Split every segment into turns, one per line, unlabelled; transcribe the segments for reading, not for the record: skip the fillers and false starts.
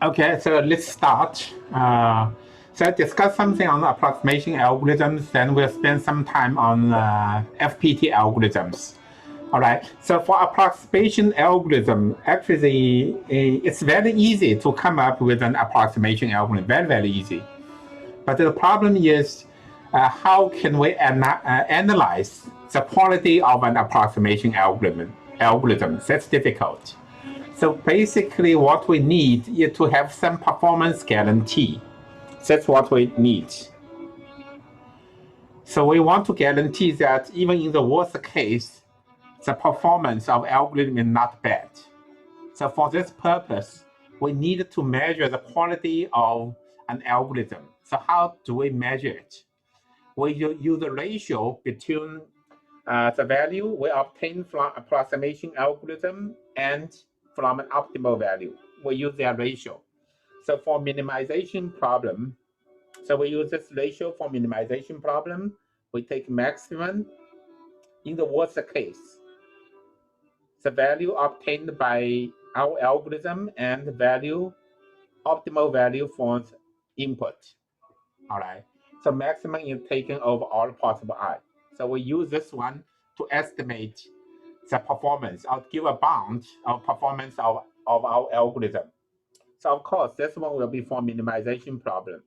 Okay, so let's start. So discuss something on approximation algorithms, then we'll spend some time on FPT algorithms. All right, so for approximation algorithm, actually, it's very easy to come up with an approximation algorithm, very, very easy. But the problem is, how can we analyze the quality of an approximation algorithm? That's difficult. So basically, what we need is to have some performance guarantee. That's what we need. So we want to guarantee that even in the worst case, the performance of algorithm is not bad. So for this purpose, we need to measure the quality of an algorithm. So how do we measure it? We use a ratio between the value we obtain from approximation algorithm and from an optimal value. We use their ratio. So for minimization problem, so we use this ratio for minimization problem. We take maximum in the worst case, the value obtained by our algorithm and value optimal value for input. All right. So maximum is taken over all possible I. So we use this one to estimate the performance or give a bound of performance of our algorithm. So of course, this one will be for minimization problem.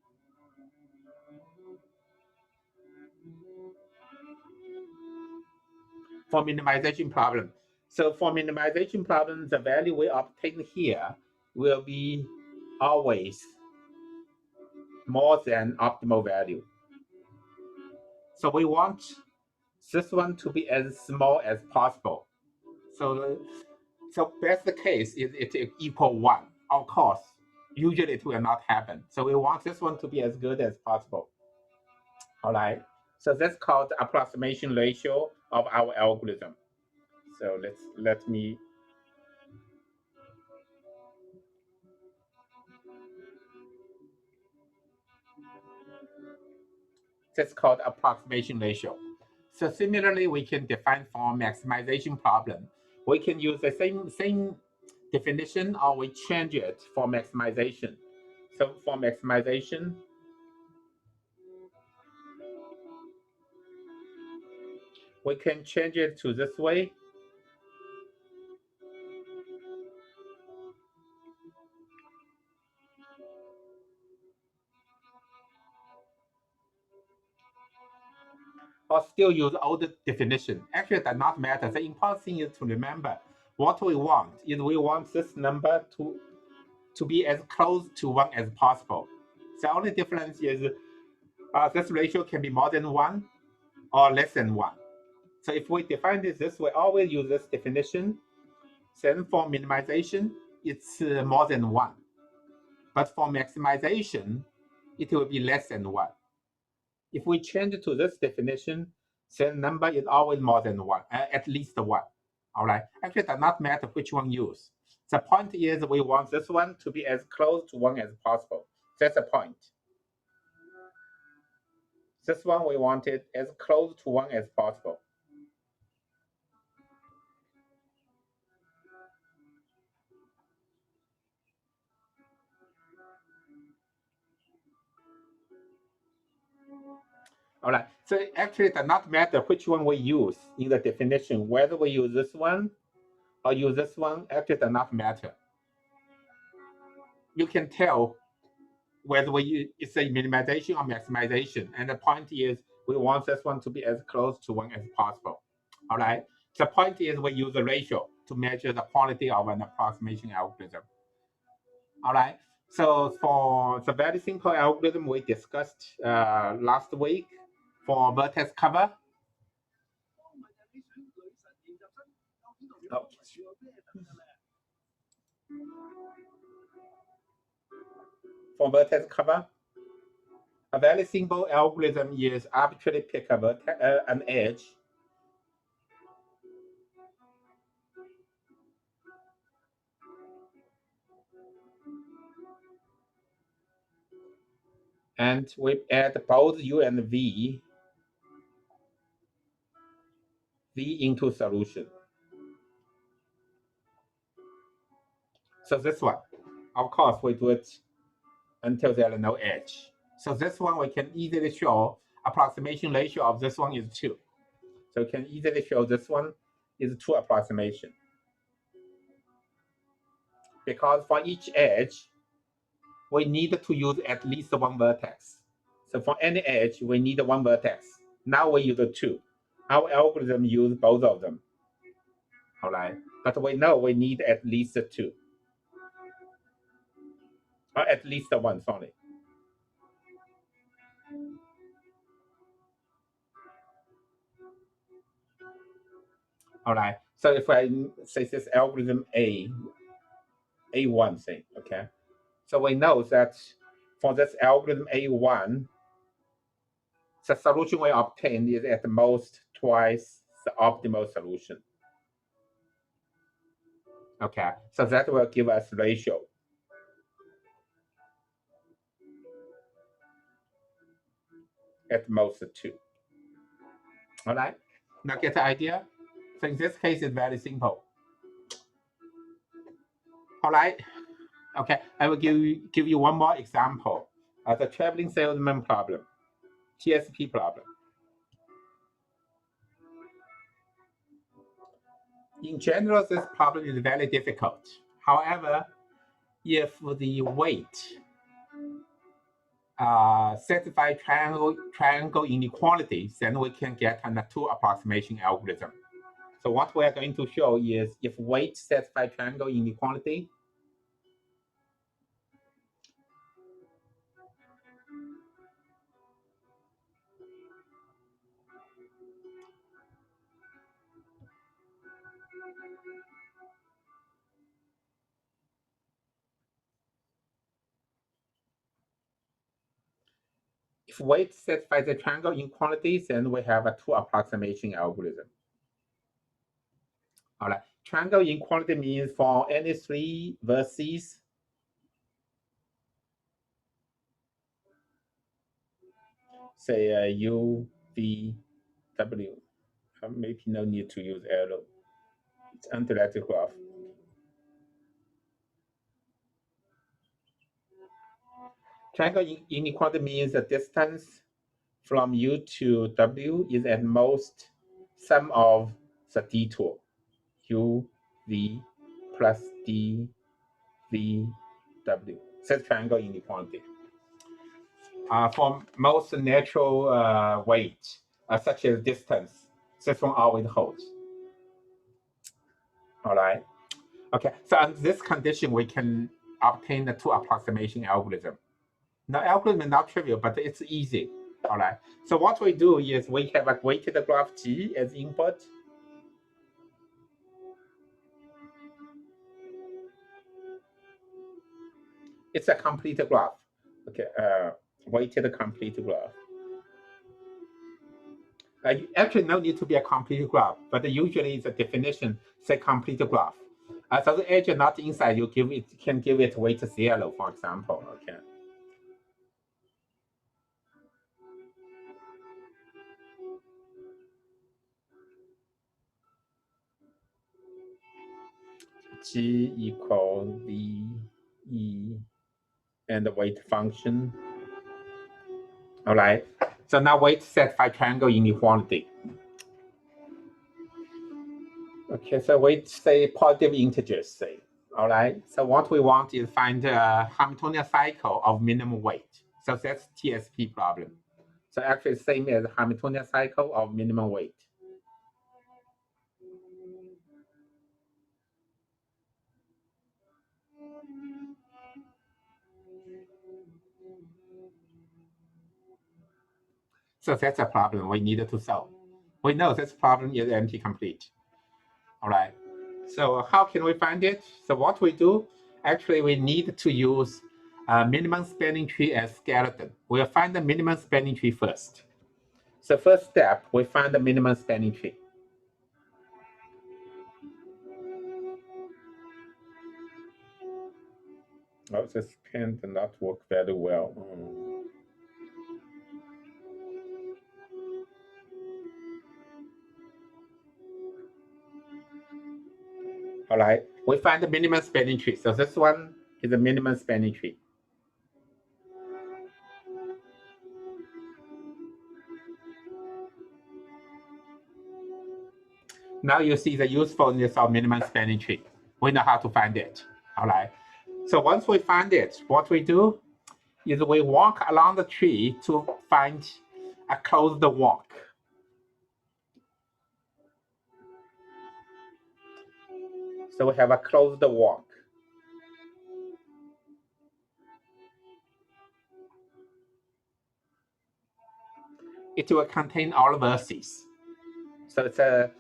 For minimization problem. So for minimization problem, the value we obtain here will be always more than optimal value. So we want this one to be as small as possible. So best case is it equal 1. Of course, usually it will not happen. So we want this one to be as good as possible. All right. So that's called the approximation ratio of our algorithm. So let me. That's called approximation ratio. So similarly, we can define for maximization problem. We can use the same definition or we change it for maximization. So for maximization, we can change it to this way. Or still use old definition. Actually, it does not matter. The important thing is to remember what we want is we want this number to be as close to 1 as possible. The only difference is this ratio can be more than 1 or less than 1. So if we define this way, always use this definition. Then for minimization, it's more than 1. But for maximization, it will be less than 1. If we change to this definition, then number is always more than 1, at least 1. All right. Actually, it does not matter which one use. The point is we want this one to be as close to 1 as possible. That's the point. This one we want it as close to 1 as possible. All right. So actually, it does not matter which one we use in the definition. Whether we use this one or use this one, actually does not matter. You can tell whether it's a minimization or maximization. And the point is we want this one to be as close to 1 as possible. All right. The point is we use a ratio to measure the quality of an approximation algorithm. All right. So for the very simple algorithm we discussed last week for vertex cover. Oh. For vertex cover, a very simple algorithm is arbitrarily pick an edge and we add both U and V into solution. So this one, of course, we do it until there are no edge. So this one we can easily show approximation ratio of this one is 2. So we can easily show this one is 2 approximation. Because for each edge, we need to use at least one vertex. So for any edge, we need one vertex. Now we use 2. Our algorithm use both of them. All right, but we know we need at least 2. Or at least 1, sorry. All right, so if I say this algorithm A1 thing, okay? So we know that for this algorithm A1, the solution we obtain is at most twice the optimal solution. Okay, so that will give us ratio. At most 2. All right, now get the idea? So in this case, it's very simple. All right, okay, I will give you one more example. The traveling salesman problem, TSP problem. In general, this problem is very difficult. However, if the weight satisfy triangle inequality, then we can get a 2 approximation algorithm. So what we are going to show is if weight satisfy triangle inequality, if weight satisfies the triangle inequality, then we have a 2 approximation algorithm. All right, triangle inequality means for any 3 vertices, say U, V, W. Maybe no need to use arrow. It's interactive graph. Triangle inequality means the distance from U to W is at most sum of the detour, U, V plus D, V, W. That's triangle inequality. For most natural weight, such as distance, this one always holds. All right. Okay. So on this condition, we can obtain the 2 approximation algorithm. Now, algorithm is not trivial, but it's easy. All right. So what we do is we have a weighted graph G as input. It's a complete graph. Okay. Weighted complete graph. Actually, no need to be a complete graph, but usually the definition say complete graph. So the edge not inside, you can give it weight 0, for example. Okay. G equal V E and the weight function. All right. So now weight set by triangle inequality. Okay, so we say positive integers, say. All right. So what we want is find a Hamiltonian cycle of minimum weight. So that's TSP problem. So actually same as Hamiltonian cycle of minimum weight. So that's a problem we needed to solve. We know this problem is empty-complete. All right. So how can we find it? So what we do, actually we need to use a minimum spanning tree as skeleton. We'll find the minimum spanning tree first. So first step, we find the minimum spanning tree. Oh, this pen did not work very well. All right, we find the minimum spanning tree. So this one is the minimum spanning tree. Now you see the usefulness of minimum spanning tree. We know how to find it. All right. So once we find it, what we do is we walk along the tree to find a closed walk. So we have a closed walk. It will contain all verses. So it's a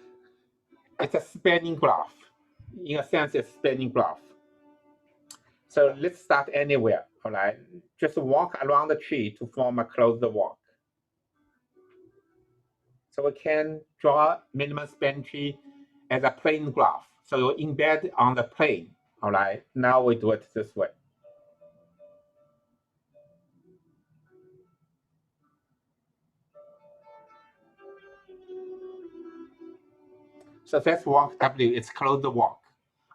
spanning graph. In a sense, it's a spanning graph. So let's start anywhere, all right? Just walk around the tree to form a closed walk. So we can draw minimum span tree as a plane graph. So you embed on the plane, all right? Now we do it this way. So that's walk W, it's closed walk.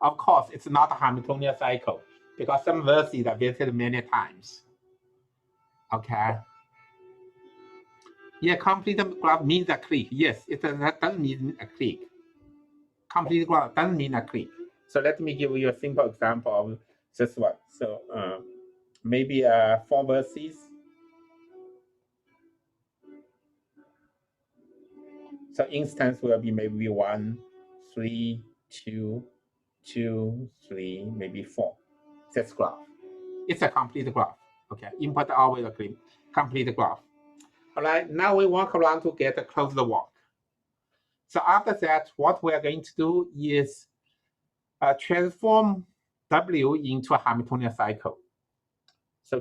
Of course, it's not a Hamiltonian cycle because some verses are visited many times. Okay. Yeah, complete graph means a click. Yes, that doesn't mean a click. Complete graph doesn't mean a click. So let me give you a simple example of this one. So maybe 4 verses. So instance will be maybe 1, 3, 2, 2, 3, maybe 4. That's graph. It's a complete graph. Okay, input always a complete graph. All right, now we walk around to get a closed walk. So after that, what we are going to do is transform W into a Hamiltonian cycle. So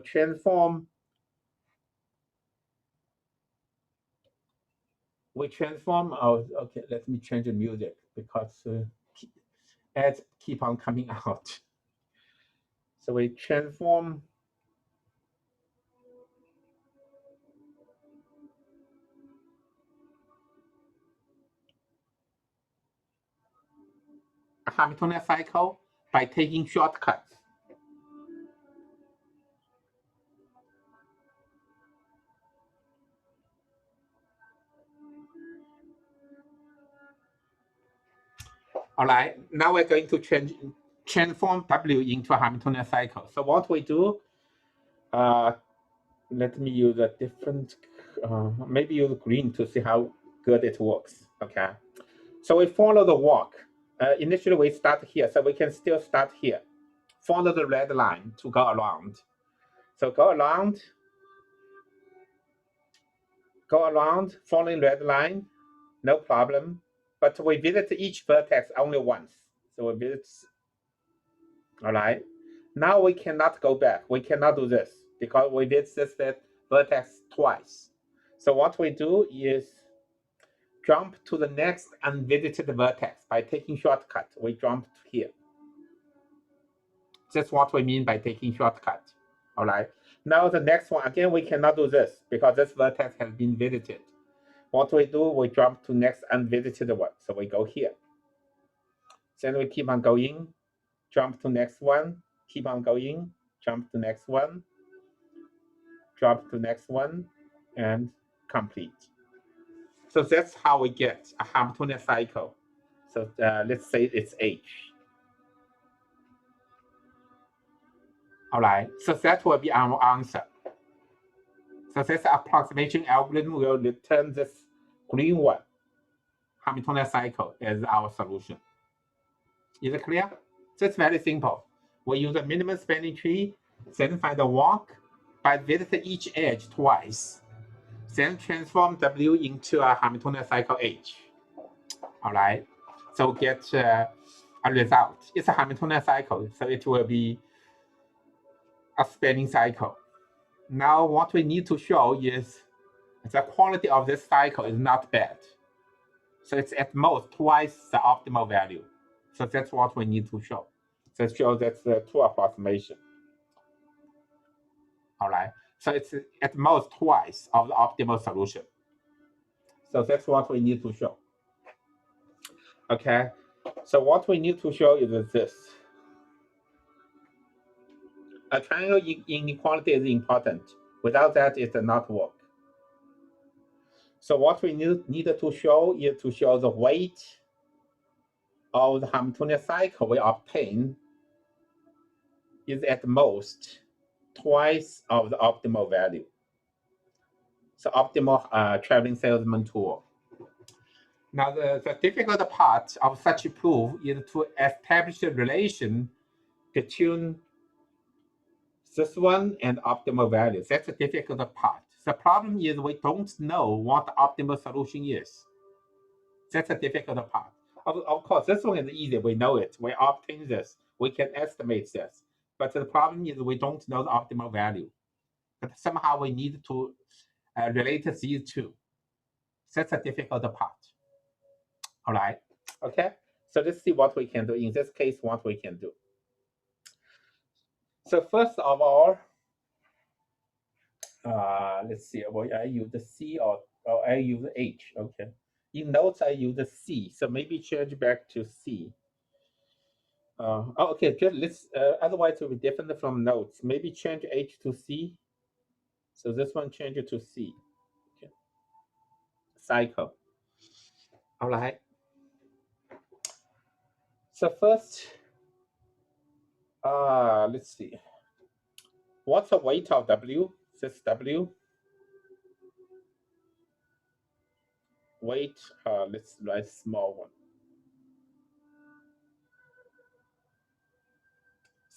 we transform, oh, okay, let me change the music because ads keep on coming out. So we transform a Hamiltonian cycle by taking shortcuts. All right, now we're going to transform W into a Hamiltonian cycle. So what we do, let me use a different, maybe use green to see how good it works, okay? So we follow the walk. Initially we start here, so we can still start here. Follow the red line to go around. So go around, following red line, no problem. But we visit each vertex only once. So we visit, all right. Now we cannot go back. We cannot do this because we visit this vertex twice. So what we do is jump to the next unvisited vertex by taking shortcut. We jump here. That's what we mean by taking shortcut. All right. Now the next one, again, we cannot do this because this vertex has been visited. What we do, we jump to next unvisited one. So we go here. Then we keep on going, jump to next one, keep on going, jump to next one, jump to next one, and complete. So that's how we get a Hamiltonian cycle. So let's say it's H. All right, so that will be our answer. So this approximation algorithm will return this green one, Hamiltonian cycle, as our solution. Is it clear? So it's very simple. We use a minimum spanning tree, then find a walk, by visit each edge twice, then transform W into a Hamiltonian cycle H. All right, so get a result. It's a Hamiltonian cycle, so it will be a spanning cycle. Now, what we need to show is the quality of this cycle is not bad. So it's at most twice the optimal value. So that's what we need to show. So show that's the true approximation. All right. So it's at most twice of the optimal solution. So that's what we need to show. Okay. So what we need to show is this. A triangle inequality is important. Without that, it does not work. So what we need to show is to show the weight of the Hamiltonian cycle we obtain is at most twice of the optimal value. So optimal traveling salesman tool. Now the difficult part of such a proof is to establish a relation between this one and optimal values. That's the difficult part. The problem is we don't know what the optimal solution is. That's a difficult part. Of course, this one is easy. We know it. We obtain this. We can estimate this. But the problem is we don't know the optimal value. But somehow we need to relate these two. That's a difficult part. All right. Okay. So let's see what we can do. In this case, what we can do. So first of all, let's see. Well, I use the C or I use H. Okay. In notes, I use the C. So maybe change back to C. Okay, just let's, otherwise it will be different from notes. Maybe change H to C. So this one change it to C. Okay. Cycle. All right. So first, let's see. What's the weight of W? This W. Weight, let's write small one.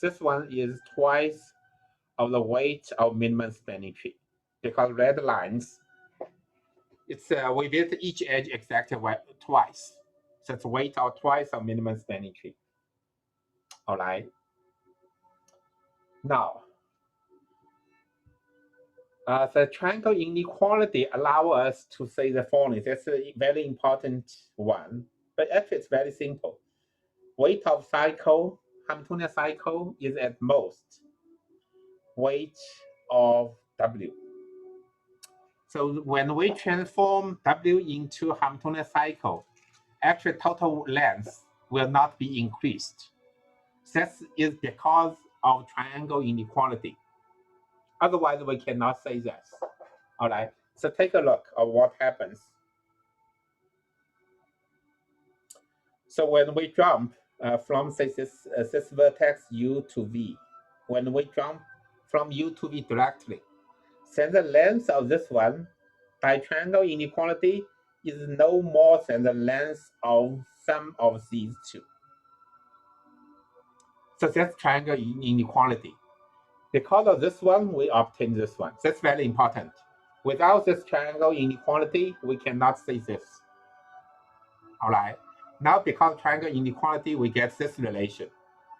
This one is twice of the weight of minimum spanning tree. Because red lines, it's we visit each edge exactly twice. So it's weight of twice of minimum spanning tree. All right. Now, the triangle inequality allow us to say the following. That's a very important one, but actually it's very simple. Weight of cycle, Hamiltonian cycle is at most weight of W. So when we transform W into Hamiltonian cycle, actually total length will not be increased. That is because of triangle inequality. Otherwise, we cannot say that. All right. So take a look at what happens. So when we jump from say this vertex U to V, when we jump from U to V directly, then the length of this one by triangle inequality is no more than the length of sum of these two. So that's triangle inequality. Because of this one, we obtain this one. That's very important. Without this triangle inequality, we cannot say this. All right. Now, because triangle inequality, we get this relation.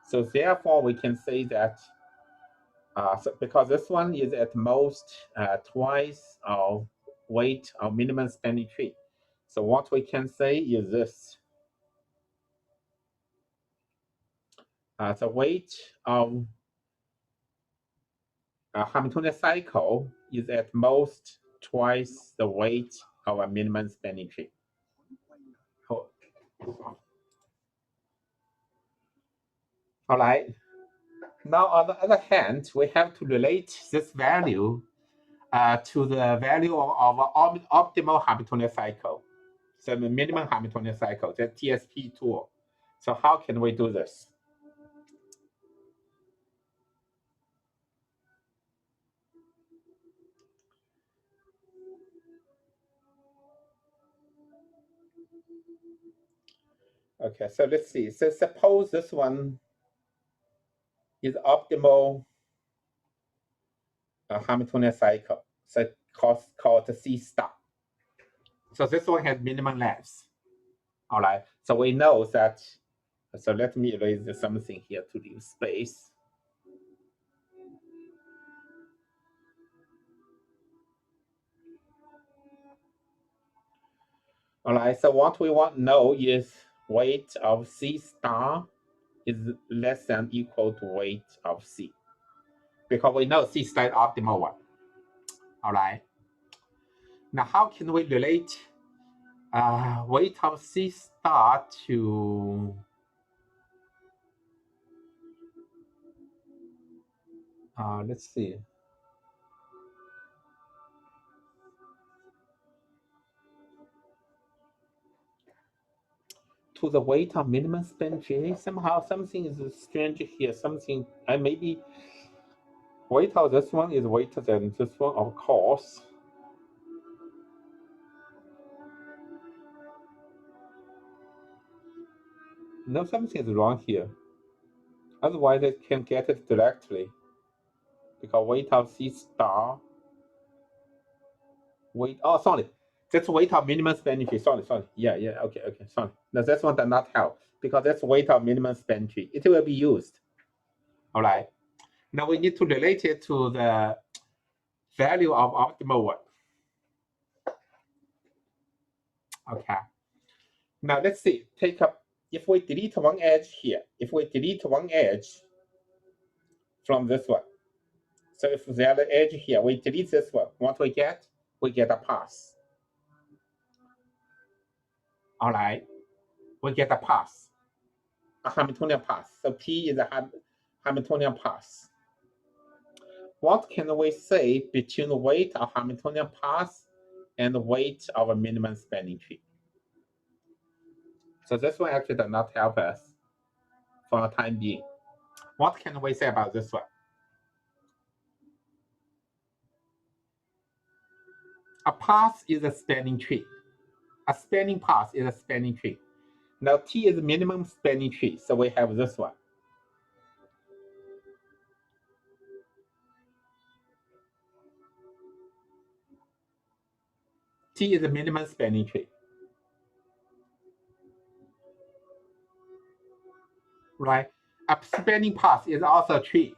So therefore, we can say that because this one is at most twice of weight of minimum spanning tree. So what we can say is this. The weight of a Hamiltonian cycle is at most twice the weight of a minimum spanning tree. All right. Now, on the other hand, we have to relate this value to the value of optimal Hamiltonian cycle, so the minimum Hamiltonian cycle, the TSP tool. So how can we do this? Okay, so let's see. So suppose this one is optimal Hamiltonian cycle, so called the C star. So this one has minimum length. All right. So we know that. So let me erase something here to leave space. All right. So what we want to know is weight of C star is less than equal to weight of C, because we know C star is optimal one. All right. Now, how can we relate weight of C star to Let's see. To the weight of minimum span tree, somehow something is strange here. Something, maybe weight of this one is weighter than this one, of course. No, something is wrong here. Otherwise, I can get it directly. Because weight of C star, sorry. That's weight of minimum span tree. Sorry. Yeah, okay, sorry. No, this one does not help because that's weight of minimum span tree. It will be used. All right. Now we need to relate it to the value of optimal one. Okay. Now let's see. If we delete one edge here, if we delete one edge from this one, so if the other edge here, we delete this one, what we get? We get a pass. All right. We get a pass, a Hamiltonian pass. So P is a Hamiltonian pass. What can we say between the weight of Hamiltonian pass and the weight of a minimum spanning tree? So this one actually does not help us for the time being. What can we say about this one? A path is a spanning tree. A spanning path is a spanning tree. Now T is minimum spanning tree, so we have this one. T is a minimum spanning tree. Right? A spanning path is also a tree.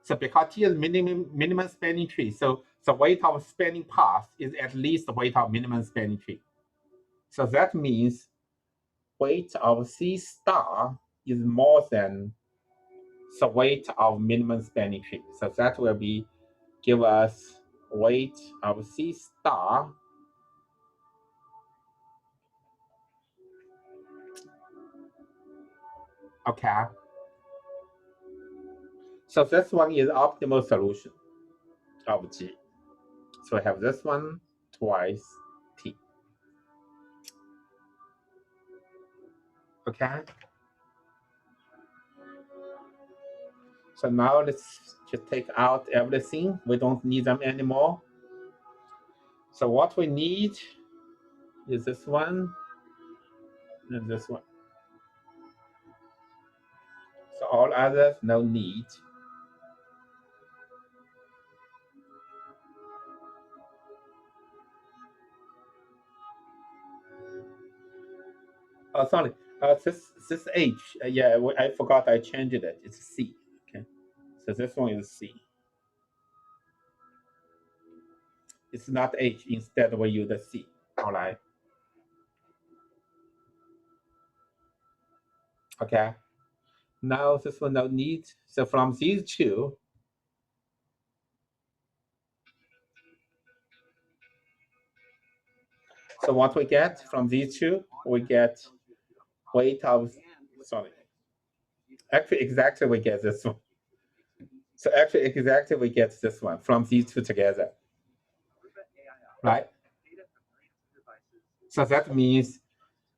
So because T is minimum spanning tree, so the weight of spanning path is at least the weight of minimum spanning tree. So that means weight of C star is more than the weight of minimum spanning tree. So that will be give us weight of C star okay. So this one is optimal solution of G. So we have this one twice T. Okay. So now let's just take out everything. We don't need them anymore. So what we need is this one and this one. So all others, no need. Oh, sorry. This H, yeah, I forgot I changed it. It's C. Okay. So this one is C. It's not H. Instead, we use the C. All right. Okay. Now this one no need. So from these two, so what we get from these two, we get weight of, sorry. Actually, exactly we get this one. So actually, exactly we get this one from these two together, right? So that means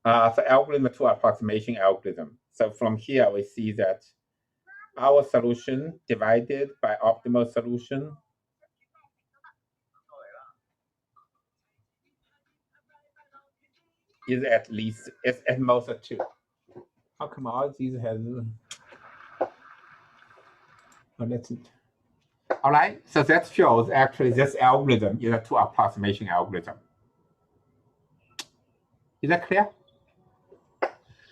the algorithm to approximation algorithm. So from here, we see that our solution divided by optimal solution is at least, it's at most a 2. How come all these has, that's it. All right, so that shows actually this algorithm is a 2 approximation algorithm. Is that clear?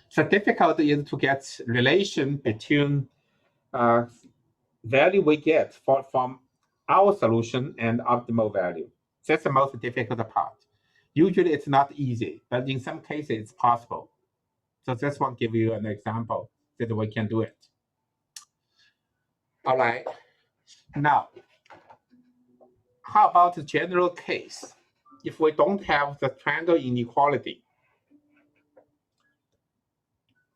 So difficult is to get relation between value we get from our solution and optimal value. That's the most difficult part. Usually it's not easy, but in some cases it's possible. So this one give you an example that we can do it. All right. Now, how about the general case? If we don't have the triangle inequality,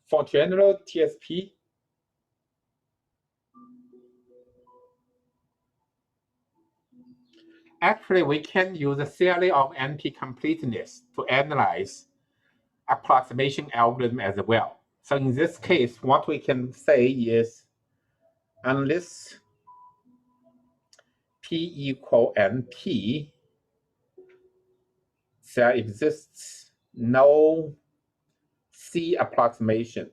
for general TSP, Actually, we can use a theory of NP-completeness to analyze approximation algorithm as well. So in this case, what we can say is, unless P equal NP, there exists no C approximation.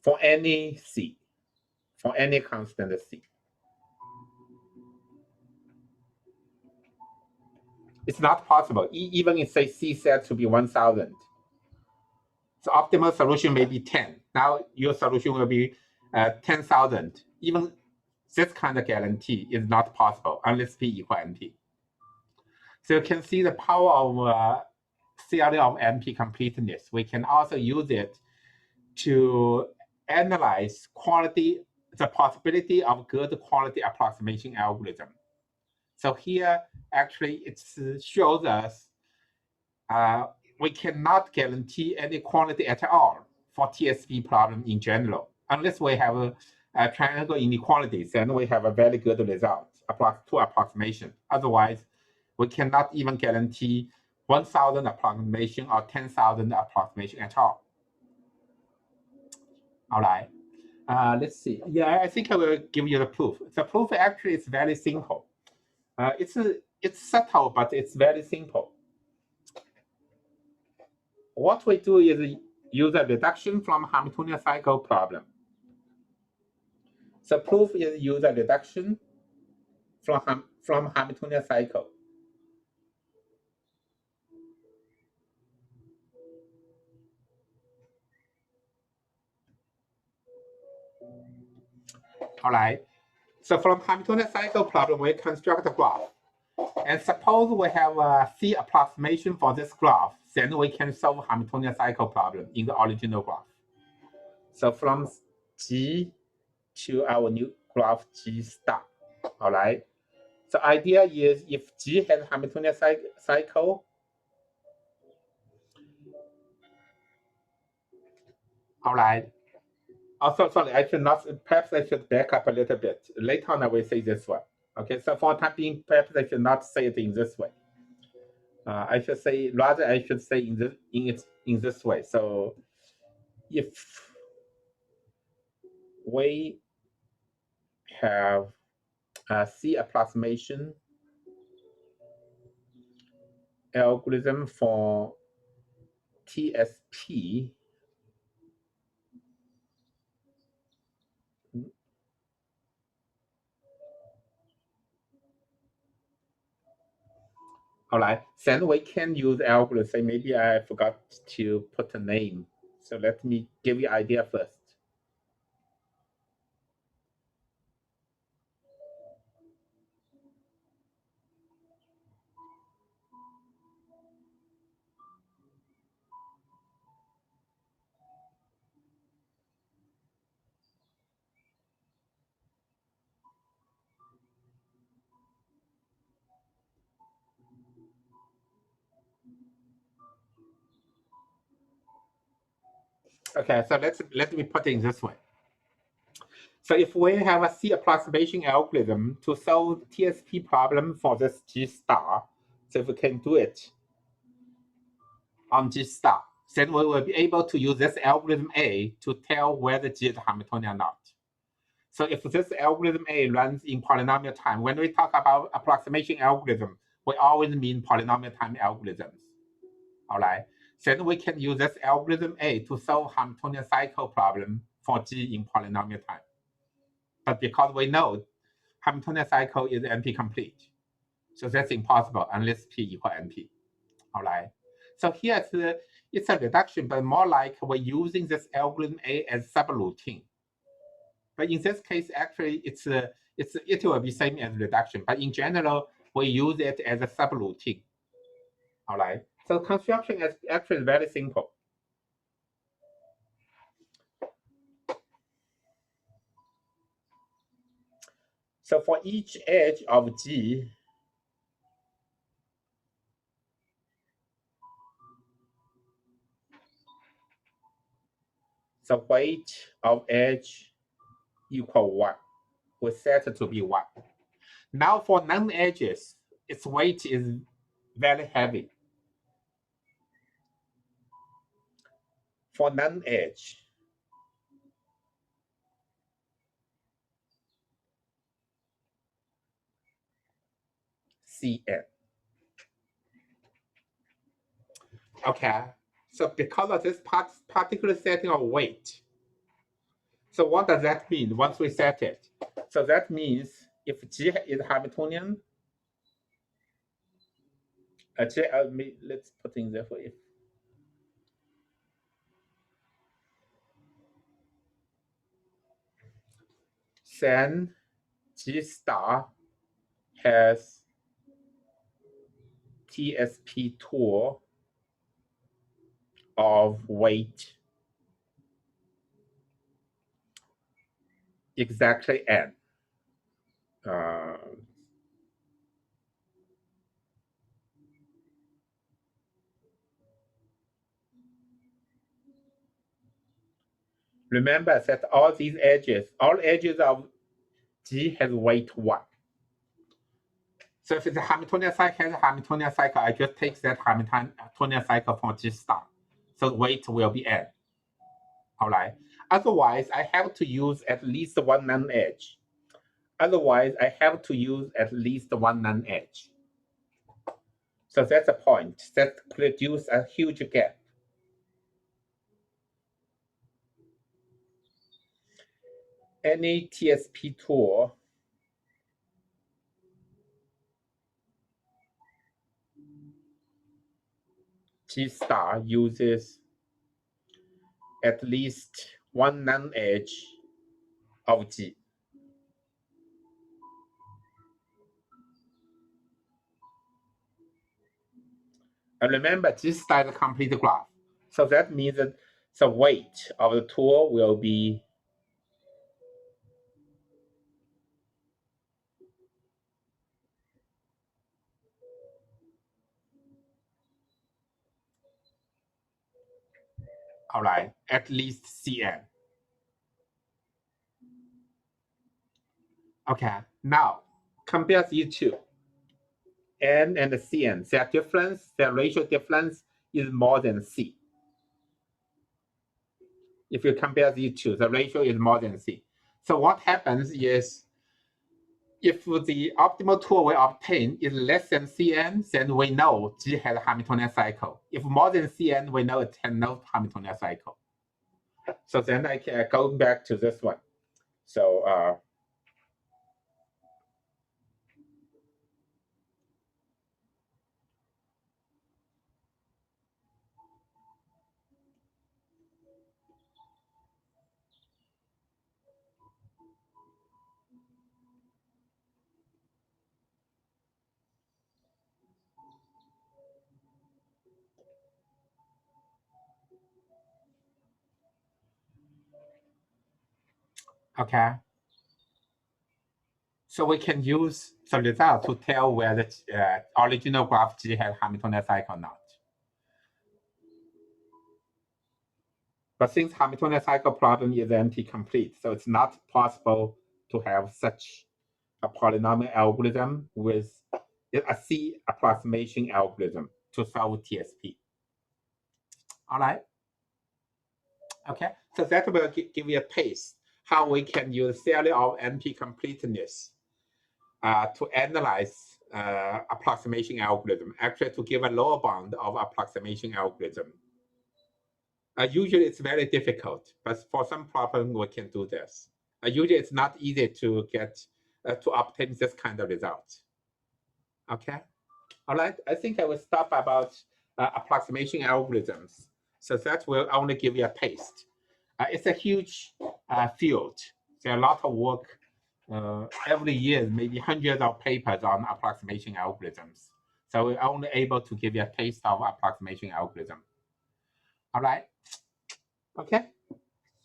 For any C, for any constant C. It's not possible, even if say C set to be 1000. The optimal solution may be 10. Now your solution will be 10,000. Even this kind of guarantee is not possible unless P equal NP. So you can see the power of theory of NP completeness. We can also use it to analyze the possibility of good quality approximation algorithm. So here, actually, it shows us we cannot guarantee any quality at all for TSP problem in general, unless we have a triangle inequalities, then we have a very good result to approximation. Otherwise, we cannot even guarantee 1000 approximation or 10,000 approximation at all. All right. Let's see. Yeah, I think I will give you the proof. The proof actually is very simple. It's subtle, but it's very simple. What we do is use a reduction from Hamiltonian cycle problem. The proof is use a reduction from Hamiltonian cycle. All right. So from Hamiltonian cycle problem, we construct a graph. And suppose we have a C approximation for this graph, then we can solve Hamiltonian cycle problem in the original graph. So from G to our new graph G star. All right. The idea is if G has Hamiltonian cycle, all right. Also, sorry, I should not, perhaps I should back up a little bit. Later on, I will say this one. Okay, so for the time being, perhaps I should not say it in this way. I should say, rather, I should say in this way. So if we have a C approximation algorithm for TSP, all right, then we can use algorithm. Maybe I forgot to put a name. So let me give you idea first. Okay, so let me put it in this way. So if we have a C approximation algorithm to solve TSP problem for this G star, so if we can do it on G star, then we will be able to use this algorithm A to tell whether G is Hamiltonian or not. So if this algorithm A runs in polynomial time, when we talk about approximation algorithm, we always mean polynomial time algorithms. All right. Then we can use this algorithm A to solve Hamiltonian cycle problem for G in polynomial time. But because we know Hamiltonian cycle is NP-complete, so that's impossible unless P equal NP. All right. So here it's a reduction, but more like we're using this algorithm A as subroutine. But in this case, actually, it will be same as reduction. But in general, we use it as a subroutine. All right. So construction is actually very simple. So for each edge of G, the weight of edge equal 1. We set it to be 1. Now for non-edges, its weight is very heavy. For non-edge, Cn. Okay, so because of this particular setting of weight, so what does that mean once we set it? So that means if G is Hamiltonian, let's put in there for if. Then G star has TSP tool of weight exactly n. Remember that all edges of G has weight 1. So if it's a Hamiltonian cycle, I just take that Hamiltonian cycle from G star. So the weight will be n. All right. Otherwise, I have to use at least one non-edge. Otherwise, I have to use at least one non-edge. So that's the point. That produces a huge gap. Any TSP tool G star uses at least one non-edge of G. And remember, G star is a complete graph. So that means that the weight of the tool will be all right, at least Cn. Okay, now compare these two. N and Cn, their ratio difference is more than C. If you compare these two, the ratio is more than C. So what happens is, if the optimal tool we obtain is less than Cn, then we know G has a Hamiltonian cycle. If more than Cn, we know it has no Hamiltonian cycle. So then I can go back to this one. So okay. So we can use the result to tell whether original graph G has Hamiltonian cycle or not. But since Hamiltonian cycle problem is empty-complete, so it's not possible to have such a polynomial algorithm with a C approximation algorithm to solve TSP. All right. Okay, so that will give you a taste how we can use theory of NP-completeness to analyze approximation algorithm, actually to give a lower bound of approximation algorithm. Usually it's very difficult, but for some problem we can do this. Usually it's not easy to get to obtain this kind of result. Okay, all right. I think I will stop about approximation algorithms. So that will only give you a taste. It's a huge field. There are a lot of work every year, maybe hundreds of papers on approximation algorithms. So we're only able to give you a taste of approximation algorithm. All right. Okay.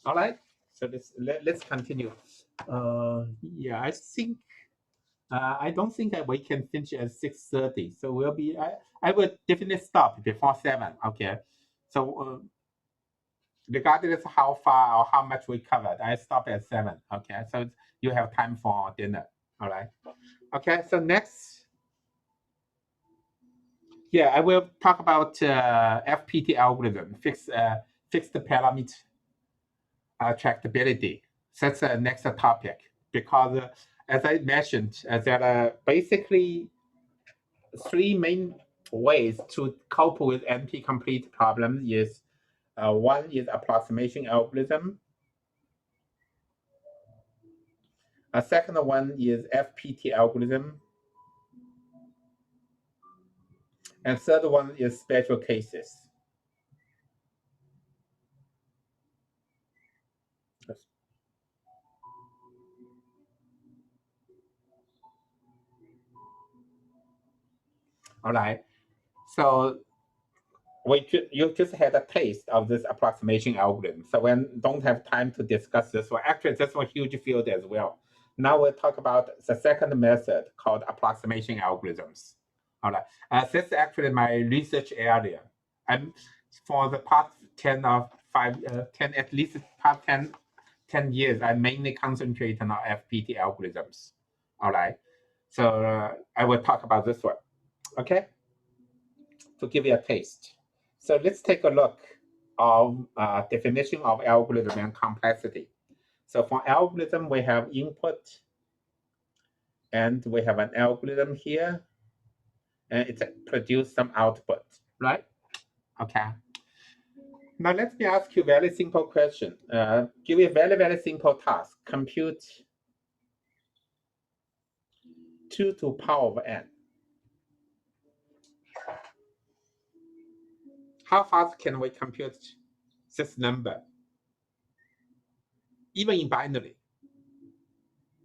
All right. So let's continue. Yeah, I don't think that we can finish at 6:30. So we'll be. I will definitely stop before 7. Okay. So regardless of how far or how much we covered. I stop at 7. Okay, so you have time for dinner. All right. Okay, so next, yeah, I will talk about FPT algorithm, fixed parameter tractability. That's the next topic because, as I mentioned, there are basically 3 main ways to cope with NP-complete problems. Is one is approximation algorithm. A second one is FPT algorithm. And third one is special cases. All right. So you just had a taste of this approximation algorithm. So we don't have time to discuss this one. Actually, this one huge field as well. Now we'll talk about the second method called approximation algorithms. All right. This is actually my research area. I'm for the past 10 of 10 at least past 10 years. I mainly concentrate on FPT algorithms. All right. So I will talk about this one. Okay. To give you a taste. So let's take a look of definition of algorithm and complexity. So for algorithm, we have input, and we have an algorithm here, and it produces some output, right? Okay. Now let me ask you a very simple question. Give you a very, very simple task. Compute 2 to power of n. How fast can we compute this number? Even in binary.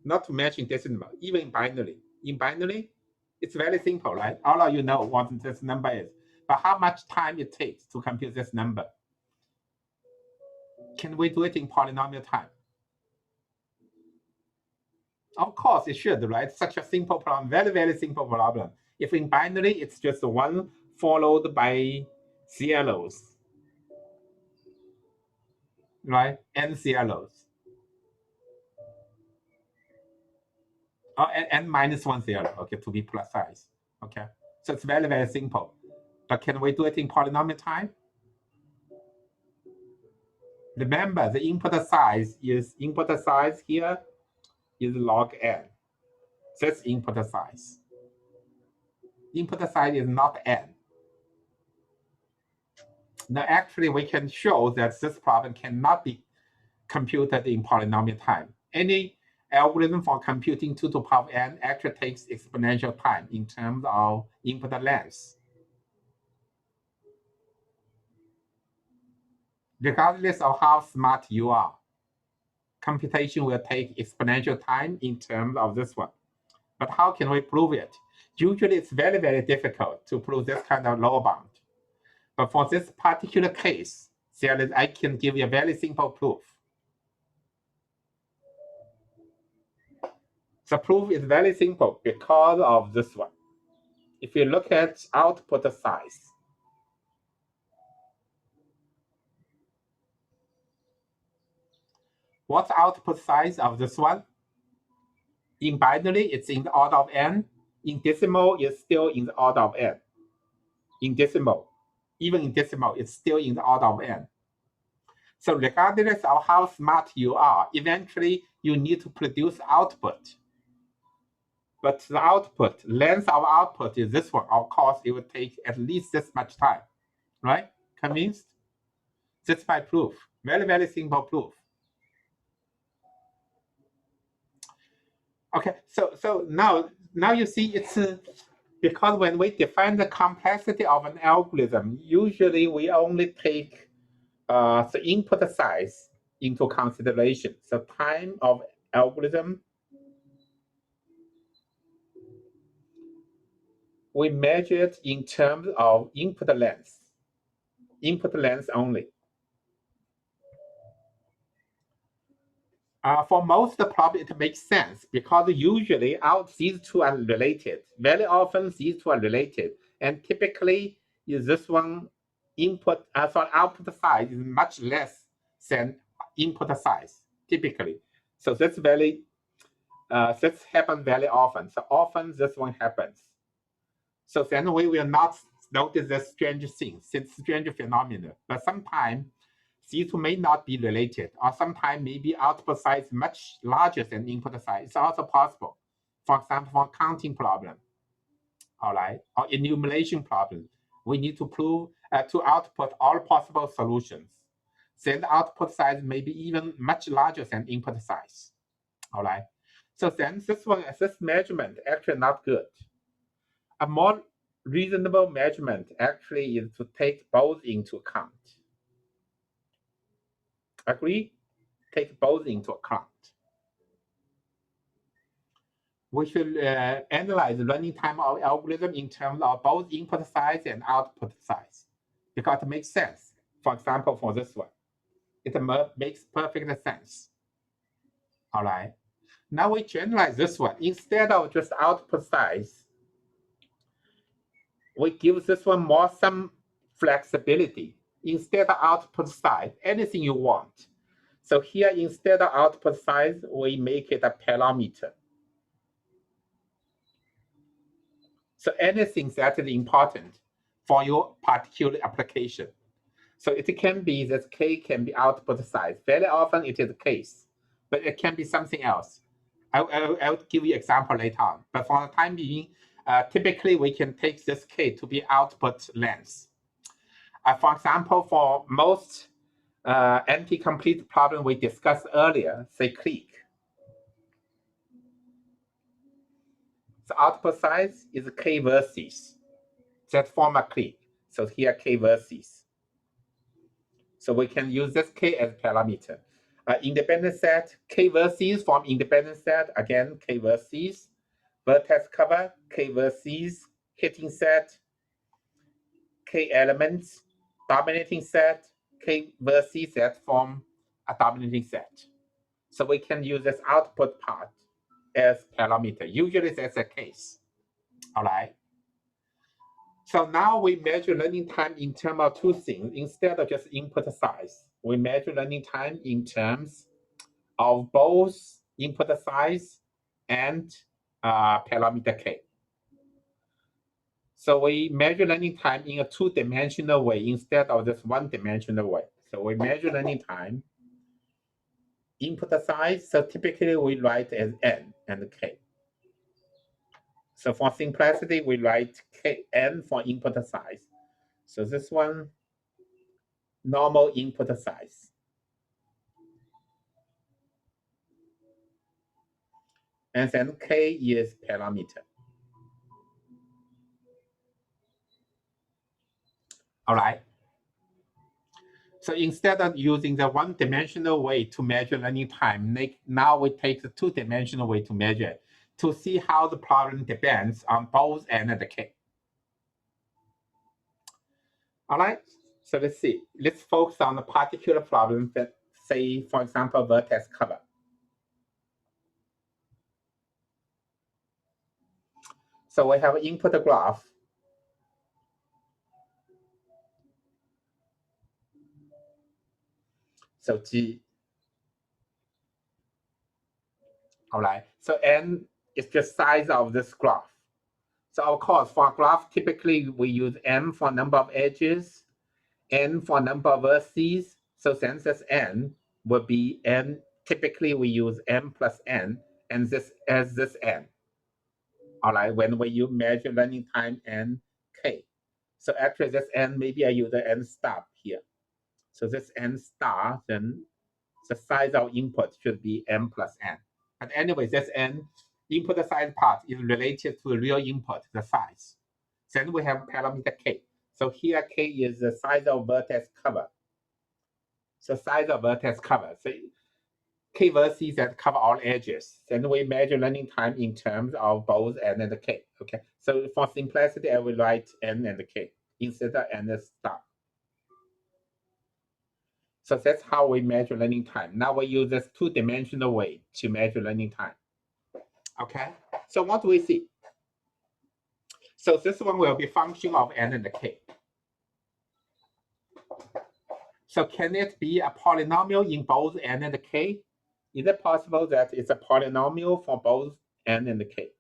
Not to mention decimal, even in binary. In binary, it's very simple, right? All of you know what this number is. But how much time it takes to compute this number? Can we do it in polynomial time? Of course, it should, right? Such a simple problem, very, very simple problem. If in binary, it's just 1 followed by zeros, right? N zeros. Or n minus 1 zero, okay, to be precise. Okay, so it's very, very simple. But can we do it in polynomial time? Remember, the input size here is log n. That's input size. Input size is not n. Now, actually, we can show that this problem cannot be computed in polynomial time. Any algorithm for computing 2 to the power of n actually takes exponential time in terms of input length. Regardless of how smart you are, computation will take exponential time in terms of this one. But how can we prove it? Usually, it's very, very difficult to prove this kind of lower bound. But for this particular case, I can give you a very simple proof. The proof is very simple because of this one. If you look at output size, what's output size of this one? In binary, it's in the order of n. In decimal, it's still in the order of n. In decimal, even in decimal, it's still in the order of n. So regardless of how smart you are, eventually you need to produce output. But the output, length of output is this one. Of course, it will take at least this much time, right? Convinced? That's my proof. Very, very simple proof. Okay, so now you see it's because when we define the complexity of an algorithm, usually we only take the input size into consideration. So time of algorithm, we measure it in terms of input length only. For most problems, it makes sense because usually these two are related. Very often, these two are related, and typically, this one output size is much less than input size, typically. So that's this happens very often. So often this one happens. So then we will not notice the strange things, strange phenomena. But sometimes these two may not be related, or sometimes maybe output size much larger than input size. It's also possible. For example, for counting problem, all right, or enumeration problem, we need to prove to output all possible solutions. Then the output size may be even much larger than input size. All right. So then this measurement actually not good. A more reasonable measurement actually is to take both into account. Agree? Take both into account. We should analyze running time of algorithm in terms of both input size and output size, because it makes sense. For example, for this one, it makes perfect sense. All right. Now we generalize this one. Instead of just output size, we give this one some flexibility. Instead of output size, anything you want. So here, instead of output size, we make it a parameter. So anything that is important for your particular application. So it can be that K can be output size. Very often it is the case, but it can be something else. I'll give you example later on. But for the time being, typically we can take this K to be output length. For example, for most anti-complete problem we discussed earlier, say click. The output size is K versus that form a click. So here K versus. So we can use this K as parameter. Independent set, K versus from independent set, again, K versus. Vertex cover, K versus. Hitting set, K elements. Dominating set, K versus that form a dominating set. So we can use this output part as parameter. Usually that's the case. All right. So now we measure learning time in terms of two things. Instead of just input size, we measure learning time in terms of both input size and parameter K. So we measure learning time in a two-dimensional way instead of just one-dimensional way. So we measure learning time input size. So typically we write as N and K. So for simplicity, we write N for input size. So this one, normal input size. And then K is parameter. All right. So instead of using the one-dimensional way to measure learning time, now we take the two-dimensional way to measure it to see how the problem depends on both N and K. All right. So let's see. Let's focus on the particular problem that, say, for example, vertex cover. So we have an input graph. So G. All right. So N is the size of this graph. So of course, for a graph, typically we use M for number of edges, N for number of vertices. So since this N will be N, typically we use M plus N, and this as this N. All right, when we measure learning time N, K. So actually this N, maybe I use the N star here. So this N star, then the size of input should be M plus N. But anyway, this N input size part is related to the real input, the size. Then we have parameter K. So here K is the size of vertex cover. So size of vertex cover. So K vertices that cover all edges. Then we measure learning time in terms of both N and K. Okay. So for simplicity, I will write N and K instead of N star. So that's how we measure learning time. Now we use this two-dimensional way to measure learning time. Okay. So what do we see? So this one will be function of N and K. So can it be a polynomial in both n and k? Is it possible that it's a polynomial for both n and k?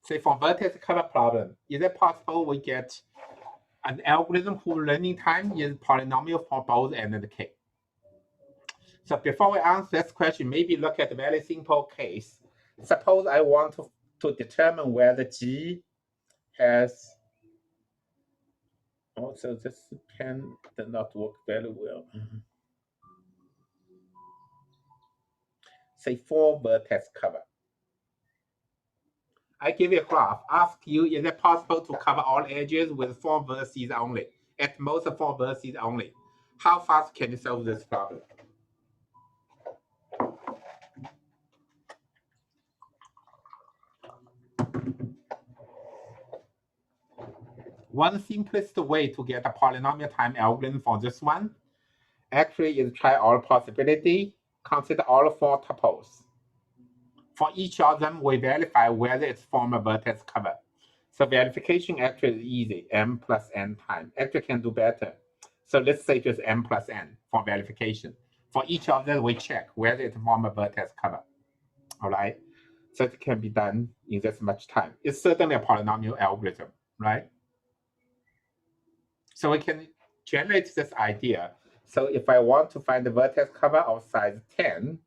Say for vertex cover problem, is it possible we get an algorithm whose learning time is polynomial for both n and k? So before we answer this question, maybe look at a very simple case. Suppose I want to determine whether G has, oh, so this pen did not work very well. Say 4 vertex cover. I give you a graph, ask you, is it possible to cover all edges with 4 vertices only? At most 4 vertices only. How fast can you solve this problem? One simplest way to get a polynomial time algorithm for this one actually is try all possibility, consider all 4 tuples. For each of them, we verify whether it's form a vertex cover. So verification actually is easy, m plus n time. Actually can do better. So let's say just m plus n for verification. For each of them, we check whether it form a vertex cover. All right. So it can be done in this much time. It's certainly a polynomial algorithm, right? So we can generate this idea. So if I want to find the vertex cover of size 10,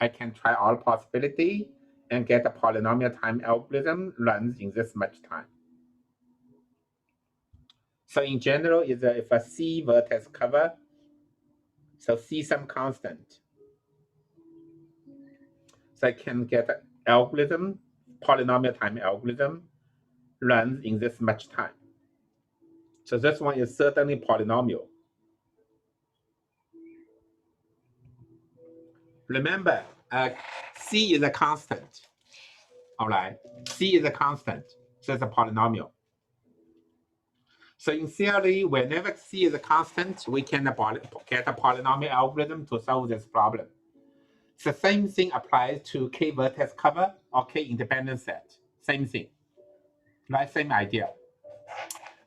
I can try all possibility and get a polynomial time algorithm runs in this much time. So in general, is if a C vertex cover, so C some constant. So I can get an algorithm, polynomial time algorithm runs in this much time. So this one is certainly polynomial. Remember, C is a constant. All right, C is a constant, so it's a polynomial. So in theory, whenever C is a constant, we can get a polynomial algorithm to solve this problem. The same thing applies to K vertex cover or K independent set. Same thing, right? Same idea.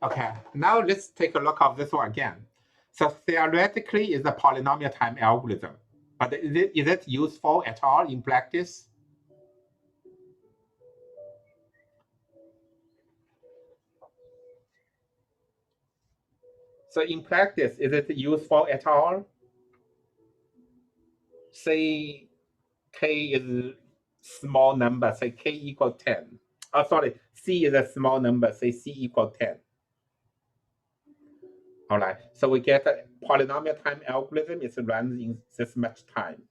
Okay, now let's take a look at this one again. So theoretically, it's a polynomial time algorithm, but is it useful at all in practice? So in practice, is it useful at all? Say K is small number, say K equal 10. Oh, sorry, C is a small number, say C equal 10. All right, so we get a polynomial time algorithm is runs in this much time.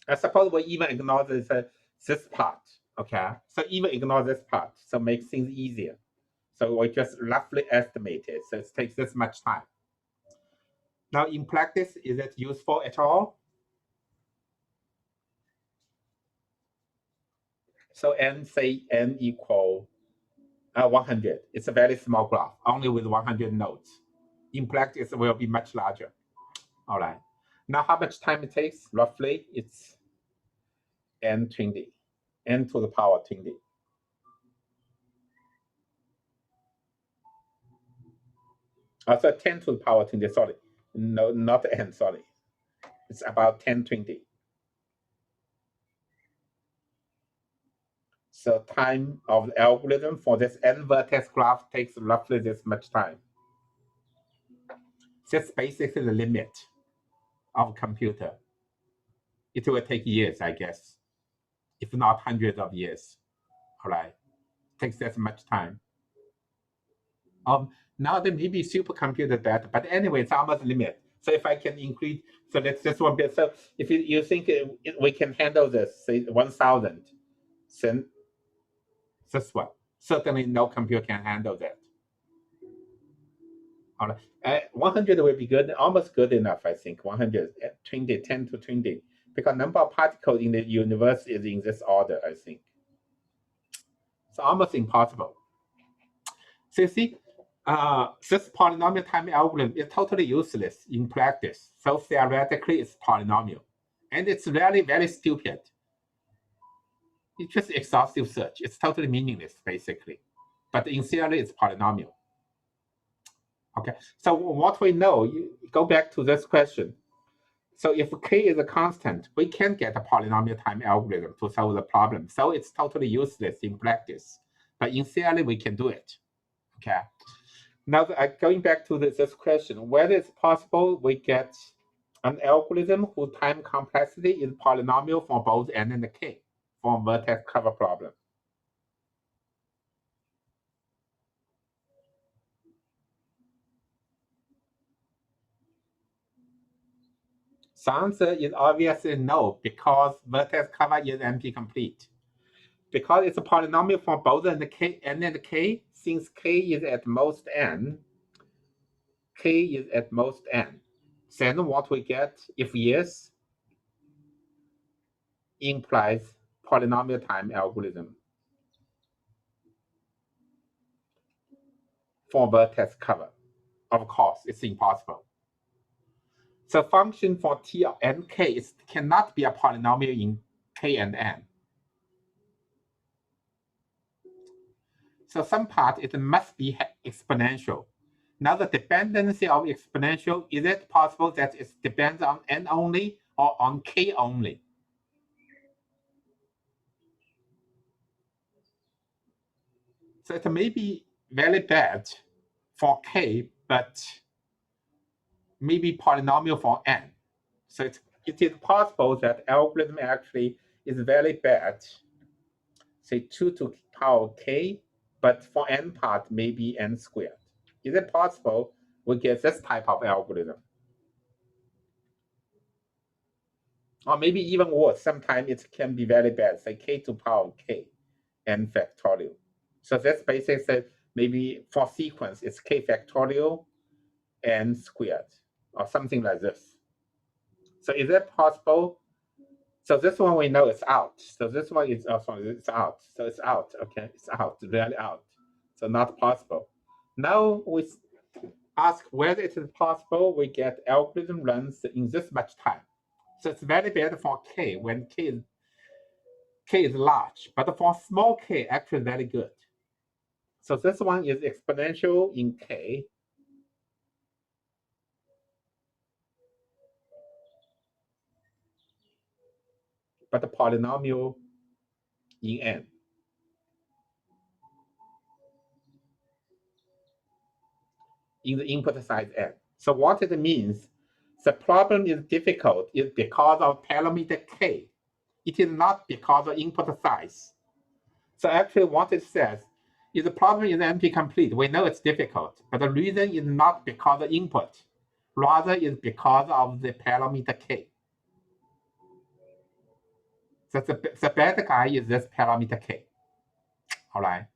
I suppose we even ignore this part, okay? So even ignore this part, so make things easier. So we just roughly estimate it, so it takes this much time. Now in practice, is it useful at all? So say n equal 100. It's a very small graph, only with 100 nodes. In practice, it will be much larger. All right. Now, how much time it takes? Roughly, it's n20, n to the power 20. So 10 to the power 20, sorry. No, not n, sorry. It's about 1020. So time of the algorithm for this n vertex graph takes roughly this much time. That's basically the limit of computer. It will take years, I guess, if not hundreds of years. All right, takes that much time. Now there may be supercomputer that, but anyway, it's almost limit. So if I can increase, so let's just one bit. So if you think we can handle this, say 1,000, then this one certainly no computer can handle that. All right, 100 will be good, almost good enough, I think. 120, 10 to 20, because number of particles in the universe is in this order, I think. It's almost impossible. So you see, this polynomial time algorithm is totally useless in practice. So theoretically, it's polynomial. And it's really very stupid. It's just exhaustive search. It's totally meaningless, basically. But in theory, it's polynomial. Okay, so what we know, you go back to this question. So if k is a constant, we can get a polynomial time algorithm to solve the problem. So it's totally useless in practice. But in theory, we can do it. Okay. Now, going back to this question, whether it's possible we get an algorithm whose time complexity is polynomial for both n and k for vertex cover problem. The answer is obviously no, because vertex cover is NP-complete. Because it's a polynomial for both n and k, since k is at most n, then what we get, if yes, implies polynomial time algorithm for vertex cover. Of course, it's impossible. So function for t and k cannot be a polynomial in k and n. So some part, it must be exponential. Now the dependency of exponential, is it possible that it depends on n only or on k only? So it may be very bad for k, but maybe polynomial for n. So it is possible that algorithm actually is very bad, say 2 to the power k, but for n part, maybe n squared. Is it possible we get this type of algorithm? Or maybe even worse, sometimes it can be very bad, say k to the power k, n factorial. So that's basically maybe for sequence, it's k factorial, n squared, or something like this. So is it possible? So this one we know it's out. So this one is it's out. So it's out. Okay, it's out, really out. So not possible. Now we ask whether it is possible we get algorithm runs in this much time. So it's very bad for k when k is large, but for small k, actually very good. So this one is exponential in k. But the polynomial in n. In the input size n. So what it means, the problem is difficult is because of parameter k. It is not because of input size. So actually what it says is the problem is NP-complete. We know it's difficult, but the reason is not because of input, rather is because of the parameter k. So the bad guy is this parameter k. All right.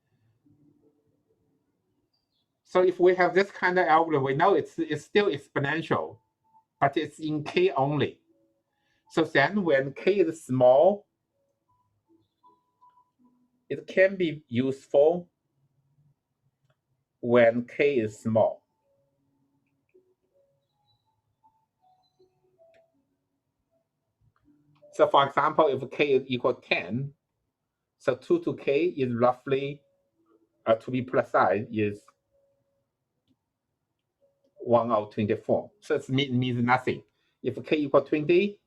So if we have this kind of algorithm, we know it's still exponential, but it's in k only. So then when k is small, it can be useful when k is small. So for example, if k is equal 10, so 2 to k is roughly, to be precise, is 1 out of 24. So it means nothing. If k equal 20,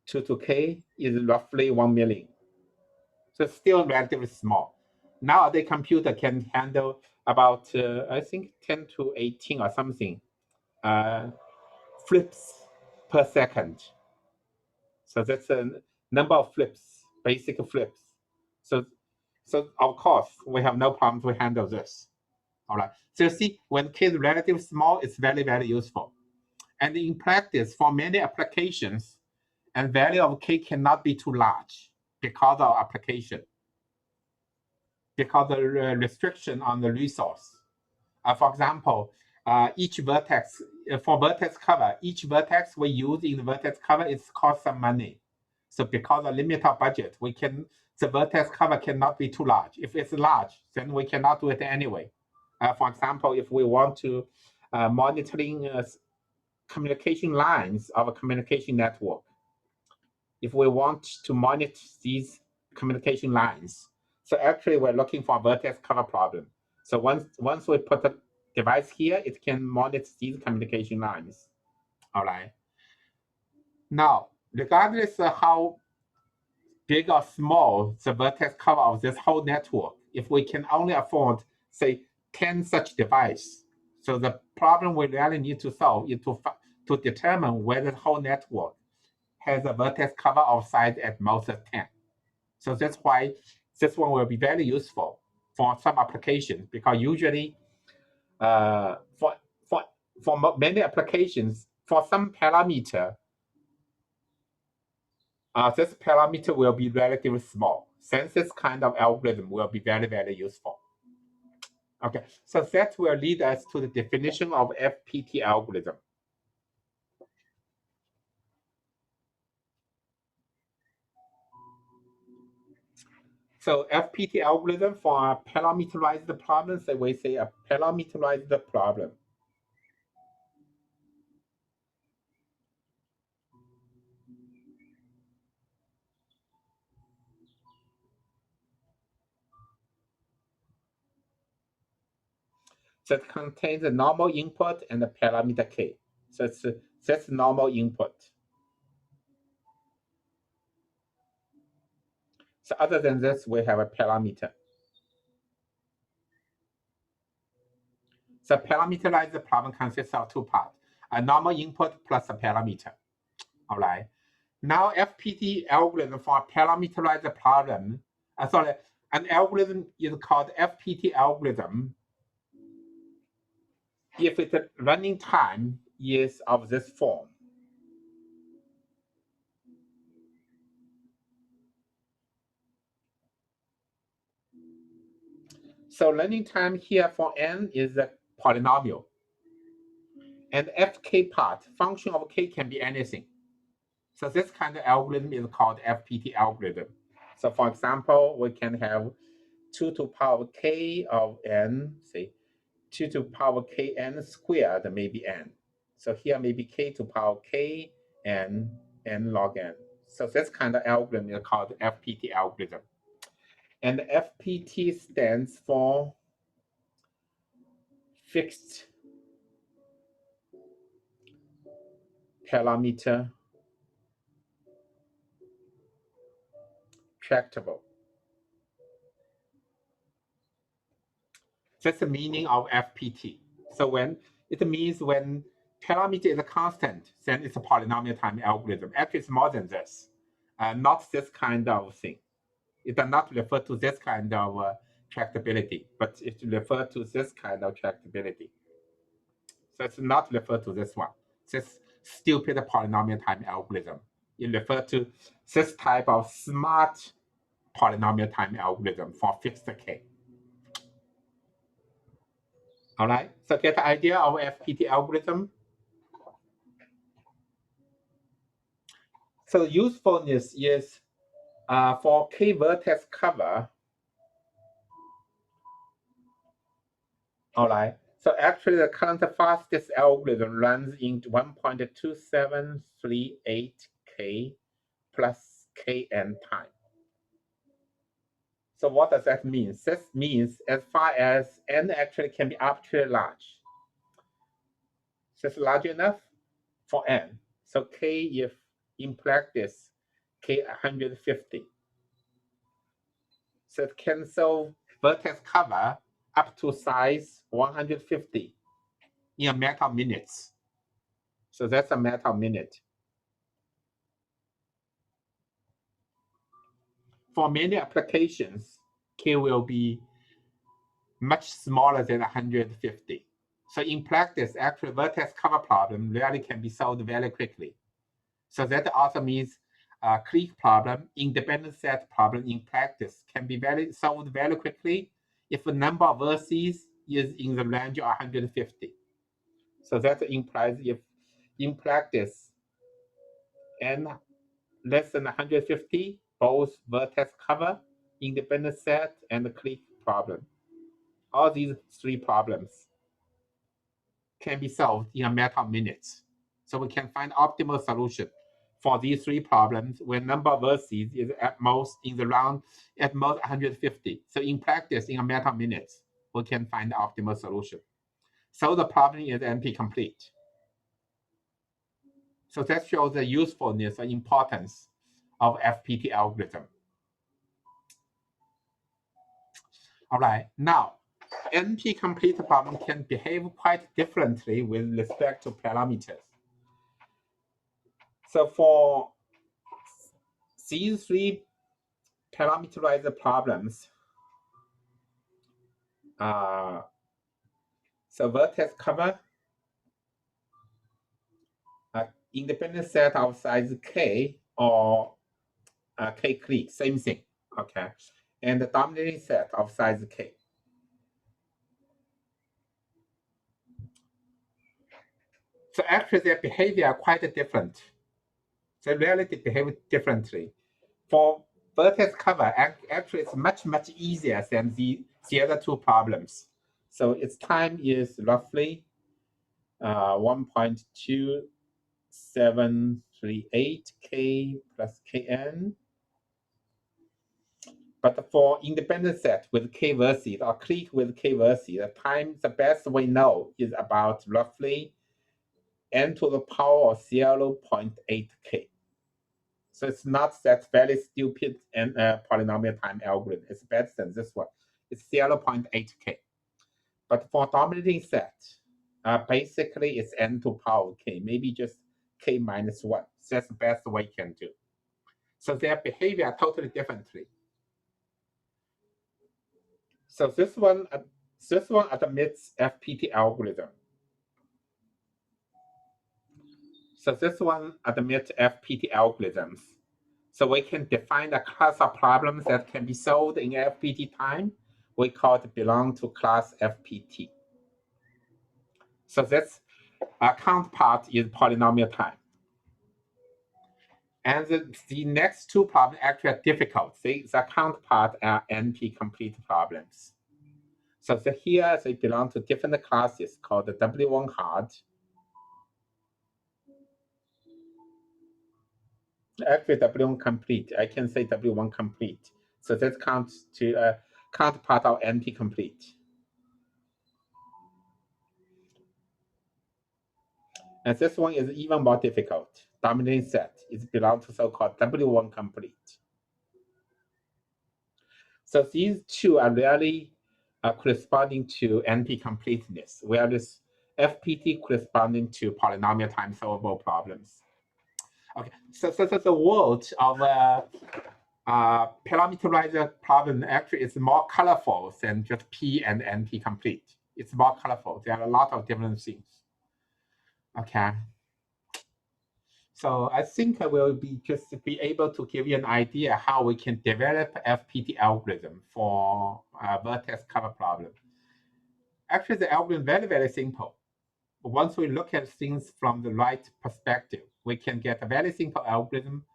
2 to k is roughly 1 million. So it's still relatively small. Nowadays, computer can handle about, I think, 10 to 18 or something flips per second. So that's a number of flips, basic flips. So of course, we have no problem to handle this. All right. So you see, when k is relatively small, it's very, very useful. And in practice, for many applications, and value of k cannot be too large because of application, because the restriction on the resource. For example, each vertex, for vertex cover, each vertex we use in the vertex cover is cost some money. So because of limit of budget, the vertex cover cannot be too large. If it's large, then we cannot do it anyway. For example, if we want to monitoring communication lines of a communication network, if we want to monitor these communication lines, so actually we're looking for a vertex cover problem. So once we put a device here, it can monitor these communication lines. All right. Now, regardless of how big or small the vertex cover of this whole network, if we can only afford, say, 10 such devices, so the problem we really need to solve is to determine whether the whole network has a vertex cover of size at most 10. So that's why this one will be very useful for some applications, because usually for many applications, for some parameter, this parameter will be relatively small. Since this kind of algorithm will be very, very useful. Okay, so that will lead us to the definition of FPT algorithm. So FPT algorithm for a parameterized problem, so we say a parameterized problem. That contains a normal input and a parameter k. So that's normal input. So other than this, we have a parameter. So parameterized problem consists of two parts, a normal input plus a parameter. All right. Now FPT algorithm for a parameterized problem, an algorithm is called FPT algorithm if its running time is of this form. So running time here for n is a polynomial. And fk part, function of k can be anything. So this kind of algorithm is called FPT algorithm. So for example, we can have 2 to the power k of n, say 2 to the power kn squared maybe n. So here maybe k to the power k and n log n. So this kind of algorithm is called FPT algorithm. And FPT stands for fixed parameter tractable. That's the meaning of FPT. So when it means when parameter is a constant, then it's a polynomial time algorithm. Actually, it's more than this, not this kind of thing. It does not refer to this kind of tractability, but it refers to this kind of tractability. So it's not referred to this one. This stupid polynomial time algorithm. It refers to this type of smart polynomial time algorithm for fixed k. All right, so get the idea of FPT algorithm. So usefulness is for k vertex cover. All right, so actually the current fastest algorithm runs in 1.2738k plus kn time. So what does that mean? This means as far as n actually can be arbitrarily large. Is this large enough for n? So k, if in practice, k 150. So it can solve vertex cover up to size 150 in a matter of minutes. So that's a matter of minute. For many applications, k will be much smaller than 150. So in practice, actually vertex cover problem really can be solved very quickly. So that also means clique problem, independent set problem in practice can be solved very quickly if the number of vertices is in the range of 150. So that implies if in practice n less than 150, both vertex cover, independent set, and click problem. All these three problems can be solved in a matter of minutes. So we can find optimal solution for these three problems when number of vertices is at most in the round at most 150. So in practice, in a matter of minutes, we can find the optimal solution. So the problem is NP complete. So that shows the usefulness and importance of FPT algorithm. All right, now NP complete problem can behave quite differently with respect to parameters. So for these three parameterized problems, so vertex cover, independent set of size k or k click, same thing, okay, and the dominating set of size k. So actually their behavior are quite different. They really behave differently. For vertex cover, actually it's much easier than the other two problems. So its time is roughly 1.2738 k plus kn. But for independent set with k vertices or click with k vertices, the best we know is about roughly n to the power of 0.8 k. So it's not that very stupid and polynomial time algorithm. It's better than this one. It's 0.8 k. But for dominating set, basically it's n to power k, maybe just k minus 1. So that's the best we can do. So their behavior are totally differently. So this one admits FPT algorithm. So this one admits FPT algorithms. So we can define a class of problems that can be solved in FPT time. We call it belong to class FPT. So this counterpart is polynomial time. And the next two problems actually are difficult. The counterpart are NP complete problems. So here they belong to different classes called the W1 hard. Actually, W1 complete. I can say W1 complete. So that counts to counterpart of NP complete. And this one is even more difficult. Dominating set is belong to so-called W1 complete. So these two are really corresponding to NP completeness, whereas FPT corresponding to polynomial time solvable problems. Okay, so the world of parameterizer problem actually is more colorful than just P and NP complete. It's more colorful. There are a lot of different things. Okay. So I think I will be able to give you an idea how we can develop FPT algorithm for vertex cover problem. Actually, the algorithm is very simple. Once we look at things from the right perspective, we can get a very simple algorithm,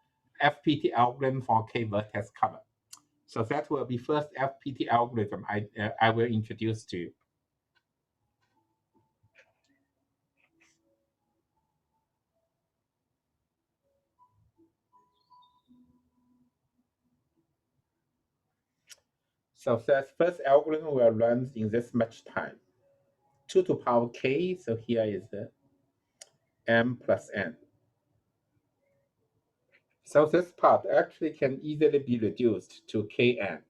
FPT algorithm for K vertex cover. So that will be first FPT algorithm I will introduce to you. So that first algorithm will run in this much time. 2 to power k, so here is the m plus n. So this part actually can easily be reduced to kn.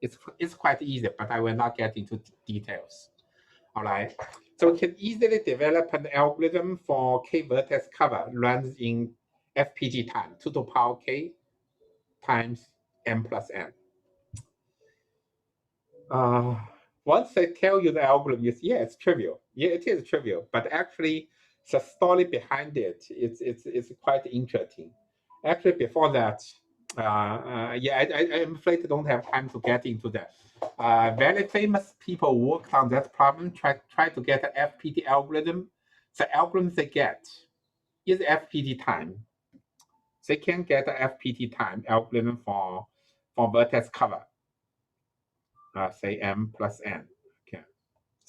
It's quite easy, but I will not get into details. All right. So we can easily develop an algorithm for k vertex cover runs in FPT time, 2 to power k times m plus n. Once I tell you the algorithm is, yeah, it's trivial. Yeah, it is trivial, but actually the story behind it is quite interesting. Actually, before that, yeah, I'm afraid I don't have time to get into that. Very famous people worked on that problem, try to get an FPT algorithm The algorithm they get is FPT time. They can get an FPT time algorithm for vertex cover, say M plus N. Okay.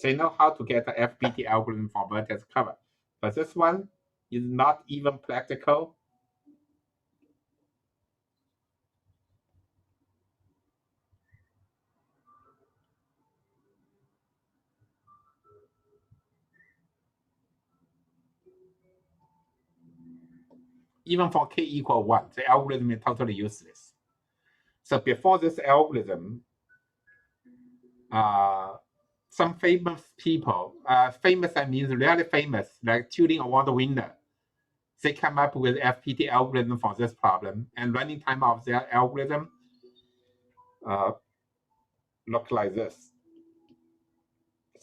They know how to get an FPT algorithm for vertex cover, but this one is not even practical. Even for k equal 1, the algorithm is totally useless. So before this algorithm, some famous people, famous I mean really famous, like Turing Award winner, they come up with FPT algorithm for this problem, and running time of their algorithm look like this.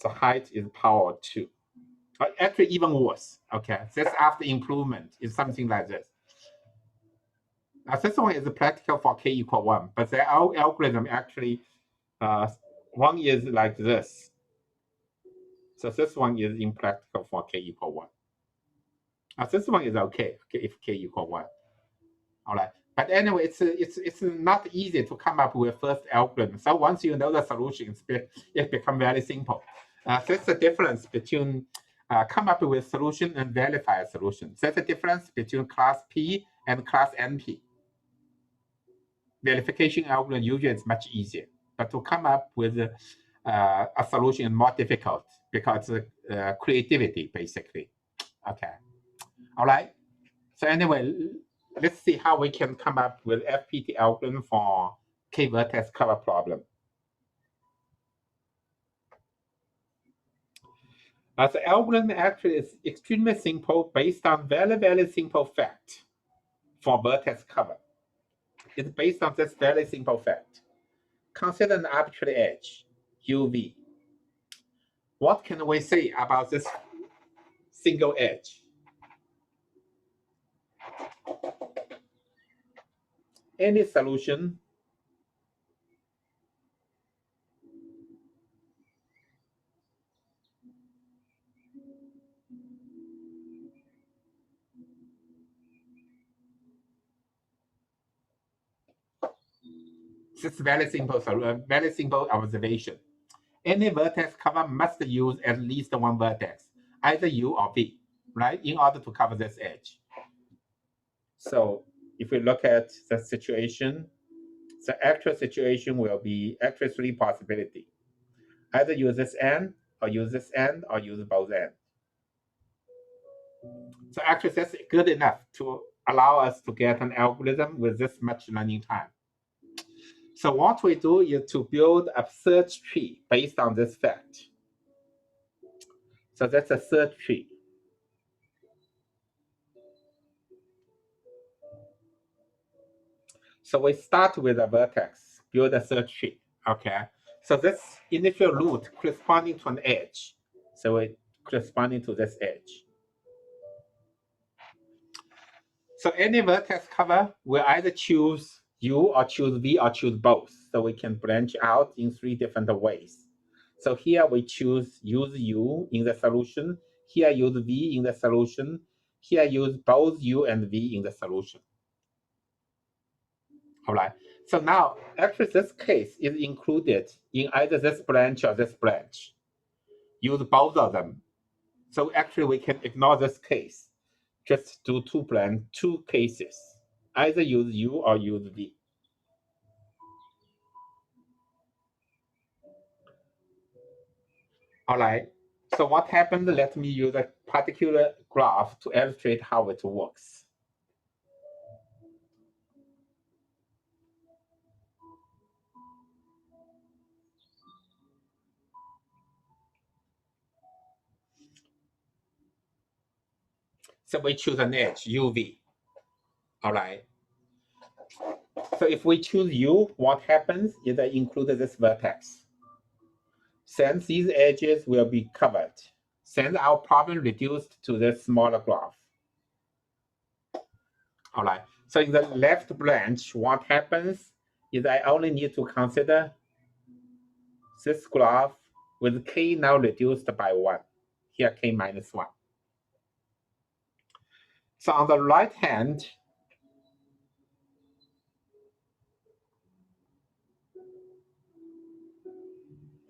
The height is power 2. Actually, even worse. Okay, this after improvement is something like this. This one is practical for k equal 1, but the algorithm actually, one is like this. So this one is impractical for k equal 1. This one is okay if k equal 1. All right. But anyway, it's not easy to come up with first algorithm. So once you know the solution, it becomes very simple. That's the difference between come up with solution and verify a solution. That's the difference between class P and class NP. Verification algorithm usually is much easier, but to come up with a solution is more difficult because creativity, basically. Okay. All right. So anyway, let's see how we can come up with FPT algorithm for k-vertex cover problem. The algorithm actually is extremely simple based on very, very simple fact for vertex cover. It's based on this very simple fact. Consider an arbitrary edge, UV. What can we say about this single edge? Any solution It's very simple observation. Any vertex cover must use at least one vertex, either U or V, right, in order to cover this edge. So if we look at the situation, the actual situation will be actually 3 possibilities. Either use this end, or use this end, or use both ends. So actually that's good enough to allow us to get an algorithm with this much learning time. So what we do is to build a search tree based on this fact. So that's a search tree. So we start with a vertex, build a search tree. Okay. So this initial root corresponding to an edge. So it corresponding to this edge. So any vertex cover will either choose U or choose V or choose both. So we can branch out in 3 different ways. So here we use U in the solution. Here use V in the solution. Here use both U and V in the solution. All right. So now, actually, this case is included in either this branch or this branch. Use both of them. So actually, we can ignore this case. Just do two cases. Either use U or use V. All right. So what happened? Let me use a particular graph to illustrate how it works. So we choose an edge, UV. All right. So if we choose U, what happens is I include this vertex. Since these edges will be covered, since our problem reduced to this smaller graph. All right. So in the left branch, what happens is I only need to consider this graph with k now reduced by 1. Here k minus 1. So on the right hand,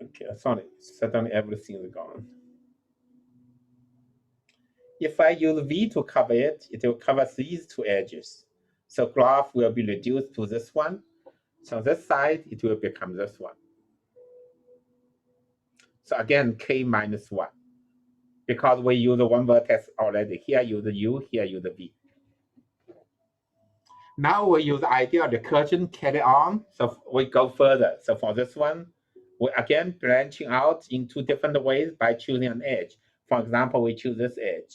okay, sorry, suddenly everything is gone. If I use V to cover it, it will cover these two edges. So graph will be reduced to this one. So this side, it will become this one. So again, K minus 1. Because we use one vertex already. Here use the U, here use the V. Now we use ideal recursion, carry on. So we go further. So for this one, we again branching out in two different ways by choosing an edge. For example, we choose this edge,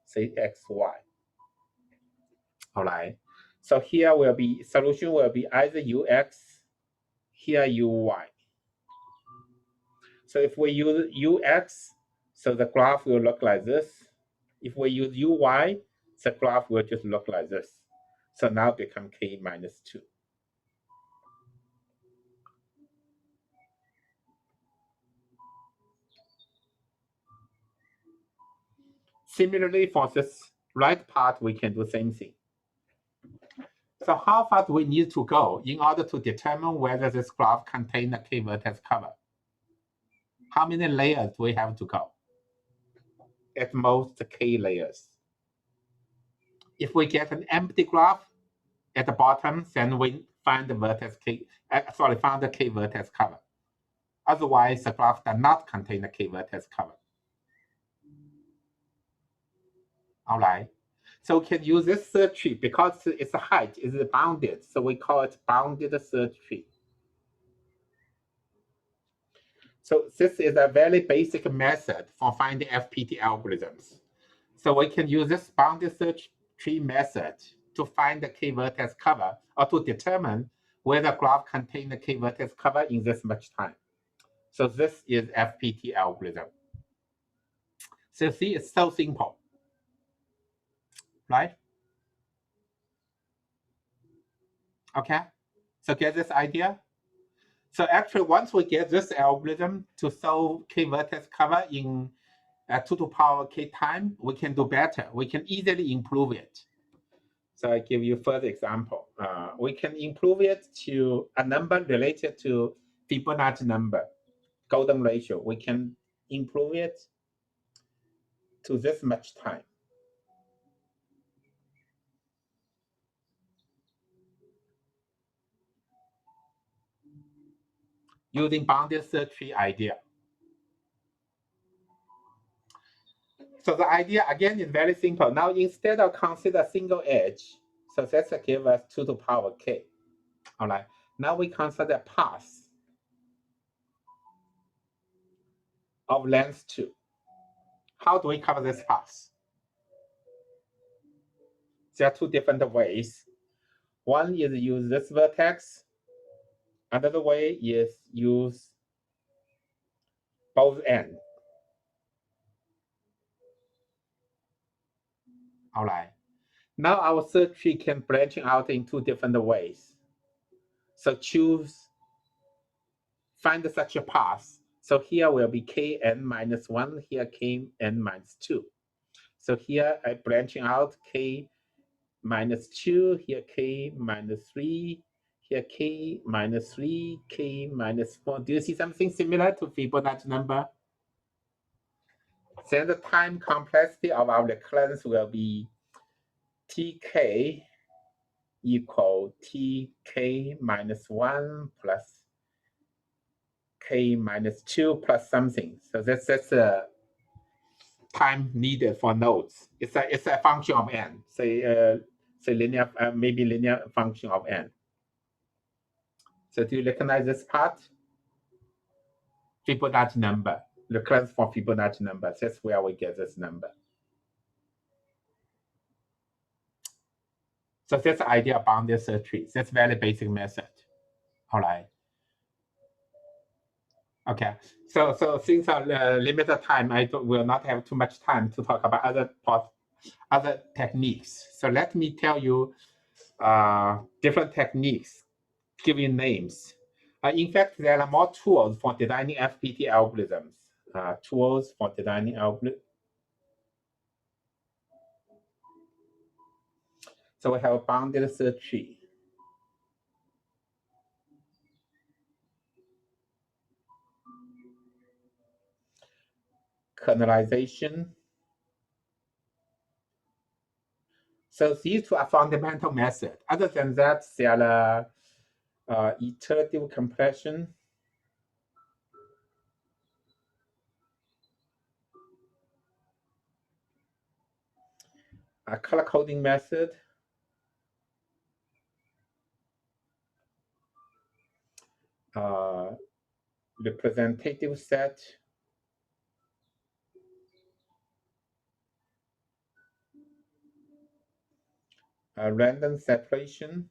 say X, Y. All right. So here will be, solution will be either UX, here UY. So if we use UX, so the graph will look like this. If we use UY, the graph will just look like this. So now become K minus 2. Similarly, for this right part, we can do the same thing. So how far do we need to go in order to determine whether this graph contains a k-vertex cover? How many layers do we have to go? At most k layers. If we get an empty graph at the bottom, then we find the vertex k, find the k-vertex cover. Otherwise, the graph does not contain a k-vertex cover. All right. So we can use this search tree because its height is bounded. So we call it bounded search tree. So this is a very basic method for finding FPT algorithms. So we can use this bounded search tree method to find the k-vertex cover or to determine whether graph contains the k-vertex cover in this much time. So this is FPT algorithm. So see, it's so simple, right? Okay, so get this idea? So actually, once we get this algorithm to solve k-vertex cover in 2 to the power k time, we can do better. We can easily improve it. So I give you further example. We can improve it to a number related to Fibonacci number, golden ratio. We can improve it to this much time. Using bounded search tree idea. So the idea again is very simple. Now instead of consider a single edge, so that's give us 2 to the power k. All right. Now we consider path of length 2. How do we cover this path? There are two different ways. One is use this vertex. Another way is use both ends. All right. Now our search tree can branch out in two different ways. So find such a path. So here will be kn minus 1, here kn minus 2. So here I branching out k minus 2, here k minus 3, here k minus 3, k minus 4. Do you see something similar to Fibonacci number? Then the time complexity of our recurrence will be tk equal tk minus 1 plus k minus 2 plus something. So that's a time needed for nodes. It's a function of n. Say linear, maybe linear function of n. So do you recognize this part? Fibonacci number, recurrence for Fibonacci number. That's where we get this number. So that's the idea of bounded search tree. That's very basic method. All right. Okay. So since our limited time, I will not have too much time to talk about other techniques. So let me tell you different techniques, giving names. In fact, there are more tools for designing FPT algorithms. Tools for designing algorithms. So we have a bounded search tree. Kernelization. So these two are fundamental methods. Other than that, there are iterative compression, a color coding method, representative set, random separation,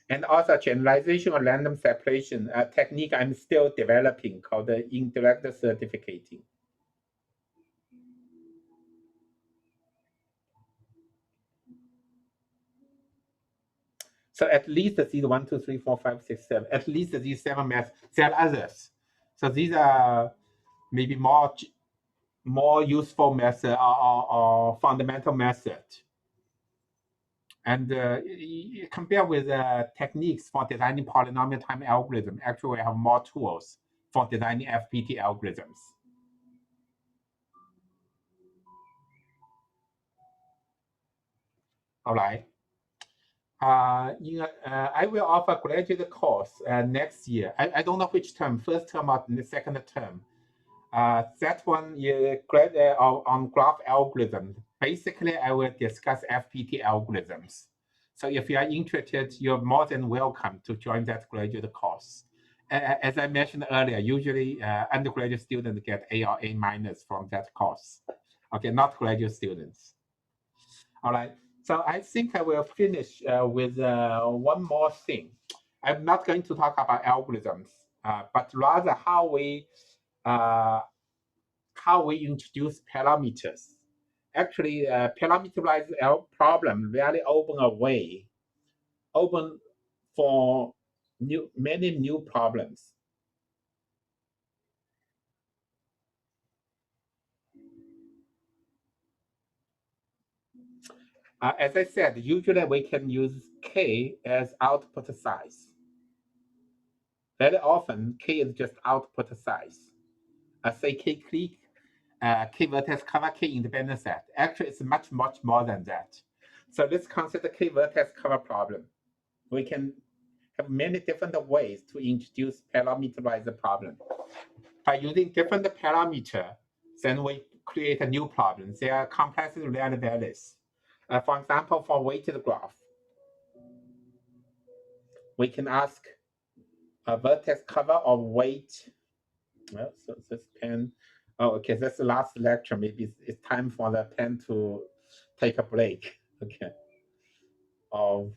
and also generalization or random separation, a technique I'm still developing called the indirect certificating. So at least these 1, 2, 3, 4, 5, 6, 7, at least these 7 methods. There are others. So these are maybe more useful method or fundamental method. And compared with techniques for designing polynomial time algorithm, actually we have more tools for designing FPT algorithms. All right. I will offer graduate course next year. I don't know which term, first term or the second term. That one is on graph algorithm. Basically, I will discuss FPT algorithms. So if you are interested, you're more than welcome to join that graduate course. As I mentioned earlier, usually undergraduate students get A or A minus from that course. Okay, not graduate students. All right. So I think I will finish with one more thing. I'm not going to talk about algorithms, but rather how we introduce parameters. Actually, parameterized problem really open for many new problems. As I said, usually we can use K as output size. Very often, K is just output size. Say K click, K vertex cover, K independent set. Actually, it's much more than that. So let's consider K vertex cover problem. We can have many different ways to introduce parameterized problem. By using different parameter, then we create a new problem. Their complexity really varies. For example, for weighted graph, we can ask a vertex cover of weight. Well, so this pen. Oh, okay, that's the last lecture. Maybe it's time for the pen to take a break. Okay, of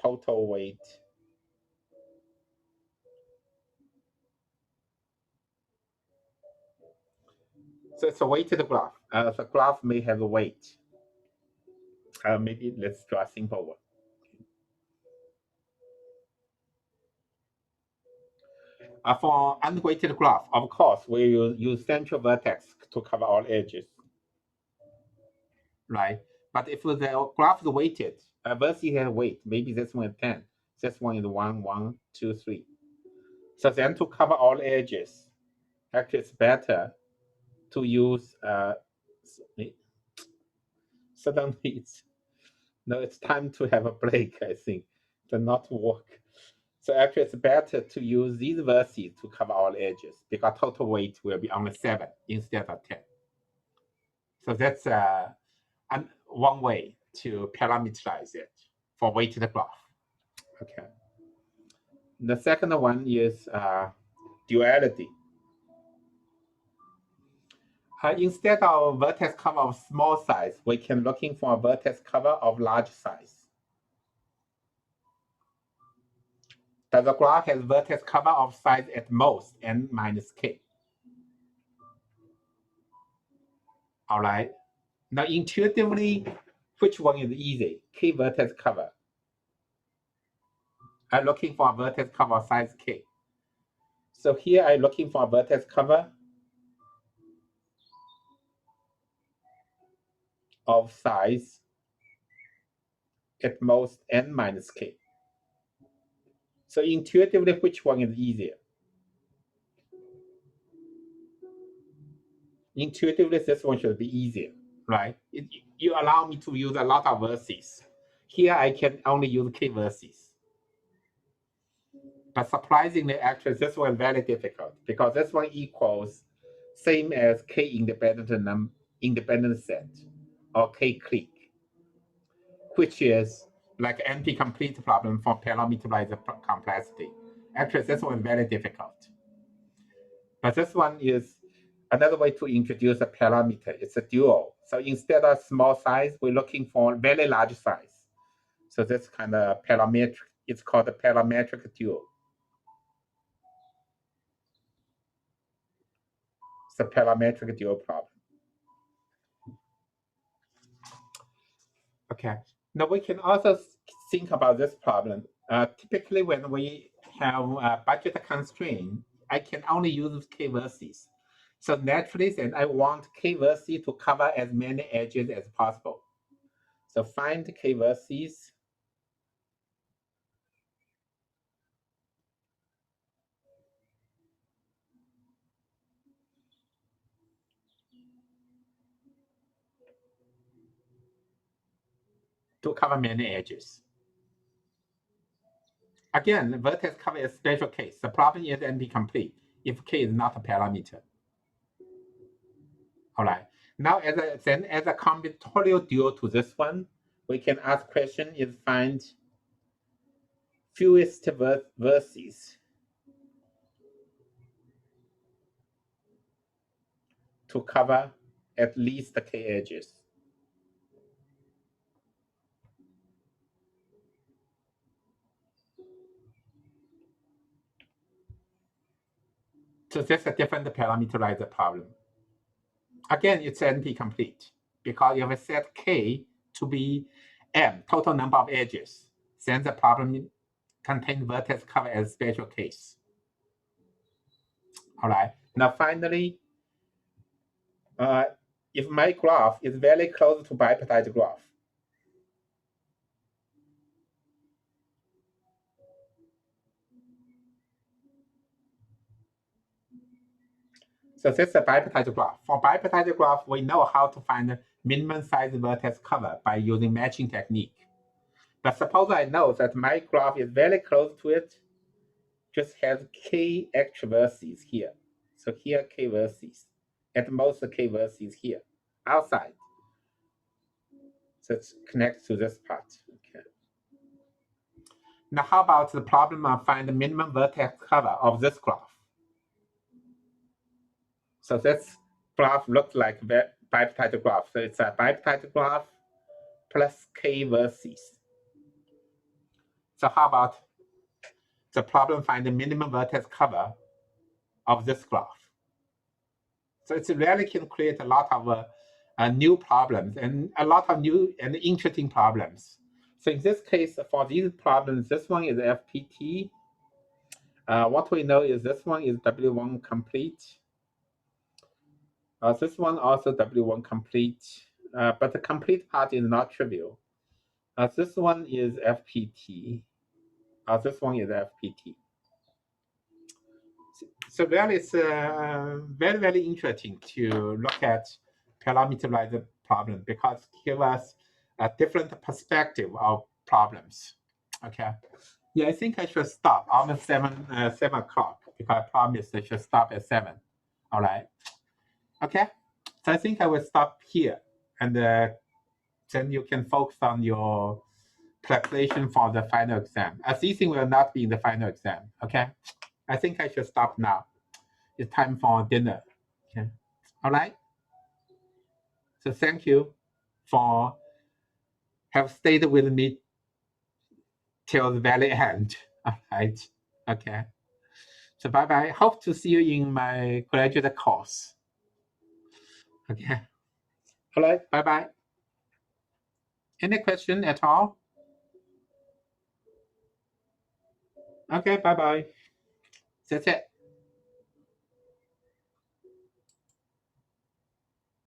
total weight. So it's a weighted graph. The graph may have a weight. Maybe let's draw a simple one. For unweighted graph, of course, we use central vertex to cover all edges, right? But if the graph is weighted, vertex has weight, maybe this one is 10, this one is 1, 1, 2, 3. So then to cover all edges, actually it's better to use, suddenly it's time to have a break, I think, to not work. So actually it's better to use these vertices to cover all edges because total weight will be only 7 instead of 10. So that's one way to parameterize it for weighted graph. Okay. The second one is duality. Instead of vertex cover of small size, we can looking for a vertex cover of large size. Does the graph has vertex cover of size at most n minus k? All right. Now intuitively, which one is easy? K vertex cover. I'm looking for a vertex cover of size k. So here I'm looking for a vertex cover of size at most n minus k. So intuitively, which one is easier? Intuitively, this one should be easier, right? You allow me to use a lot of vertices. Here I can only use k vertices. But surprisingly, actually, this one is very difficult because this one equals same as k independent set or k clique, which is like NP-complete problem for parameterized complexity. Actually, this one is very difficult. But this one is another way to introduce a parameter. It's a dual. So instead of small size, we're looking for very large size. So this kind of parametric, it's called a parametric dual. It's a parametric dual problem. Okay. Now we can also think about this problem. Typically, when we have a budget constraint, I can only use k vertices. So naturally, then I want k vertices to cover as many edges as possible. So find k vertices. To cover many edges. Again, the vertex cover is a special case. The problem is NP-complete if k is not a parameter. All right. Now, as a combinatorial dual to this one, we can ask question is find fewest vertices to cover at least the k edges. So that's a different parameterized problem. Again, it's NP-complete because you have set k to be m, total number of edges. Then the problem contains vertex cover as special case. All right. Now, finally, if my graph is very close to bipartite graph, so this is a bipartite graph. For bipartite graph, we know how to find the minimum size vertex cover by using matching technique. But suppose I know that my graph is very close to it, just has k extra vertices here. So here k vertices, at most k vertices here, outside. So it connects to this part. Okay. Now, how about the problem of find the minimum vertex cover of this graph? So this graph looks like bipartite graph. So it's a bipartite graph plus k vertices. So how about the problem find the minimum vertex cover of this graph? So it really can create a lot of new problems and a lot of new and interesting problems. So in this case, for these problems, this one is FPT. What we know is this one is W1 complete. This one also W1 complete, but the complete part is not trivial. This one is FPT. This one is FPT. So really, it's very, very interesting to look at parameterized problem because it gives us a different perspective of problems. Okay. Yeah, I think I should stop almost 7 o'clock because I promised I should stop at 7. All right. Okay. So I think I will stop here, and then you can focus on your preparation for the final exam. As these things will not be in the final exam. Okay. I think I should stop now. It's time for dinner. Okay. All right. So thank you for have stayed with me till the very end. All right. Okay. So bye bye. Hope to see you in my graduate course. Okay. All right. Bye bye. Any question at all? Okay, bye bye. That's it.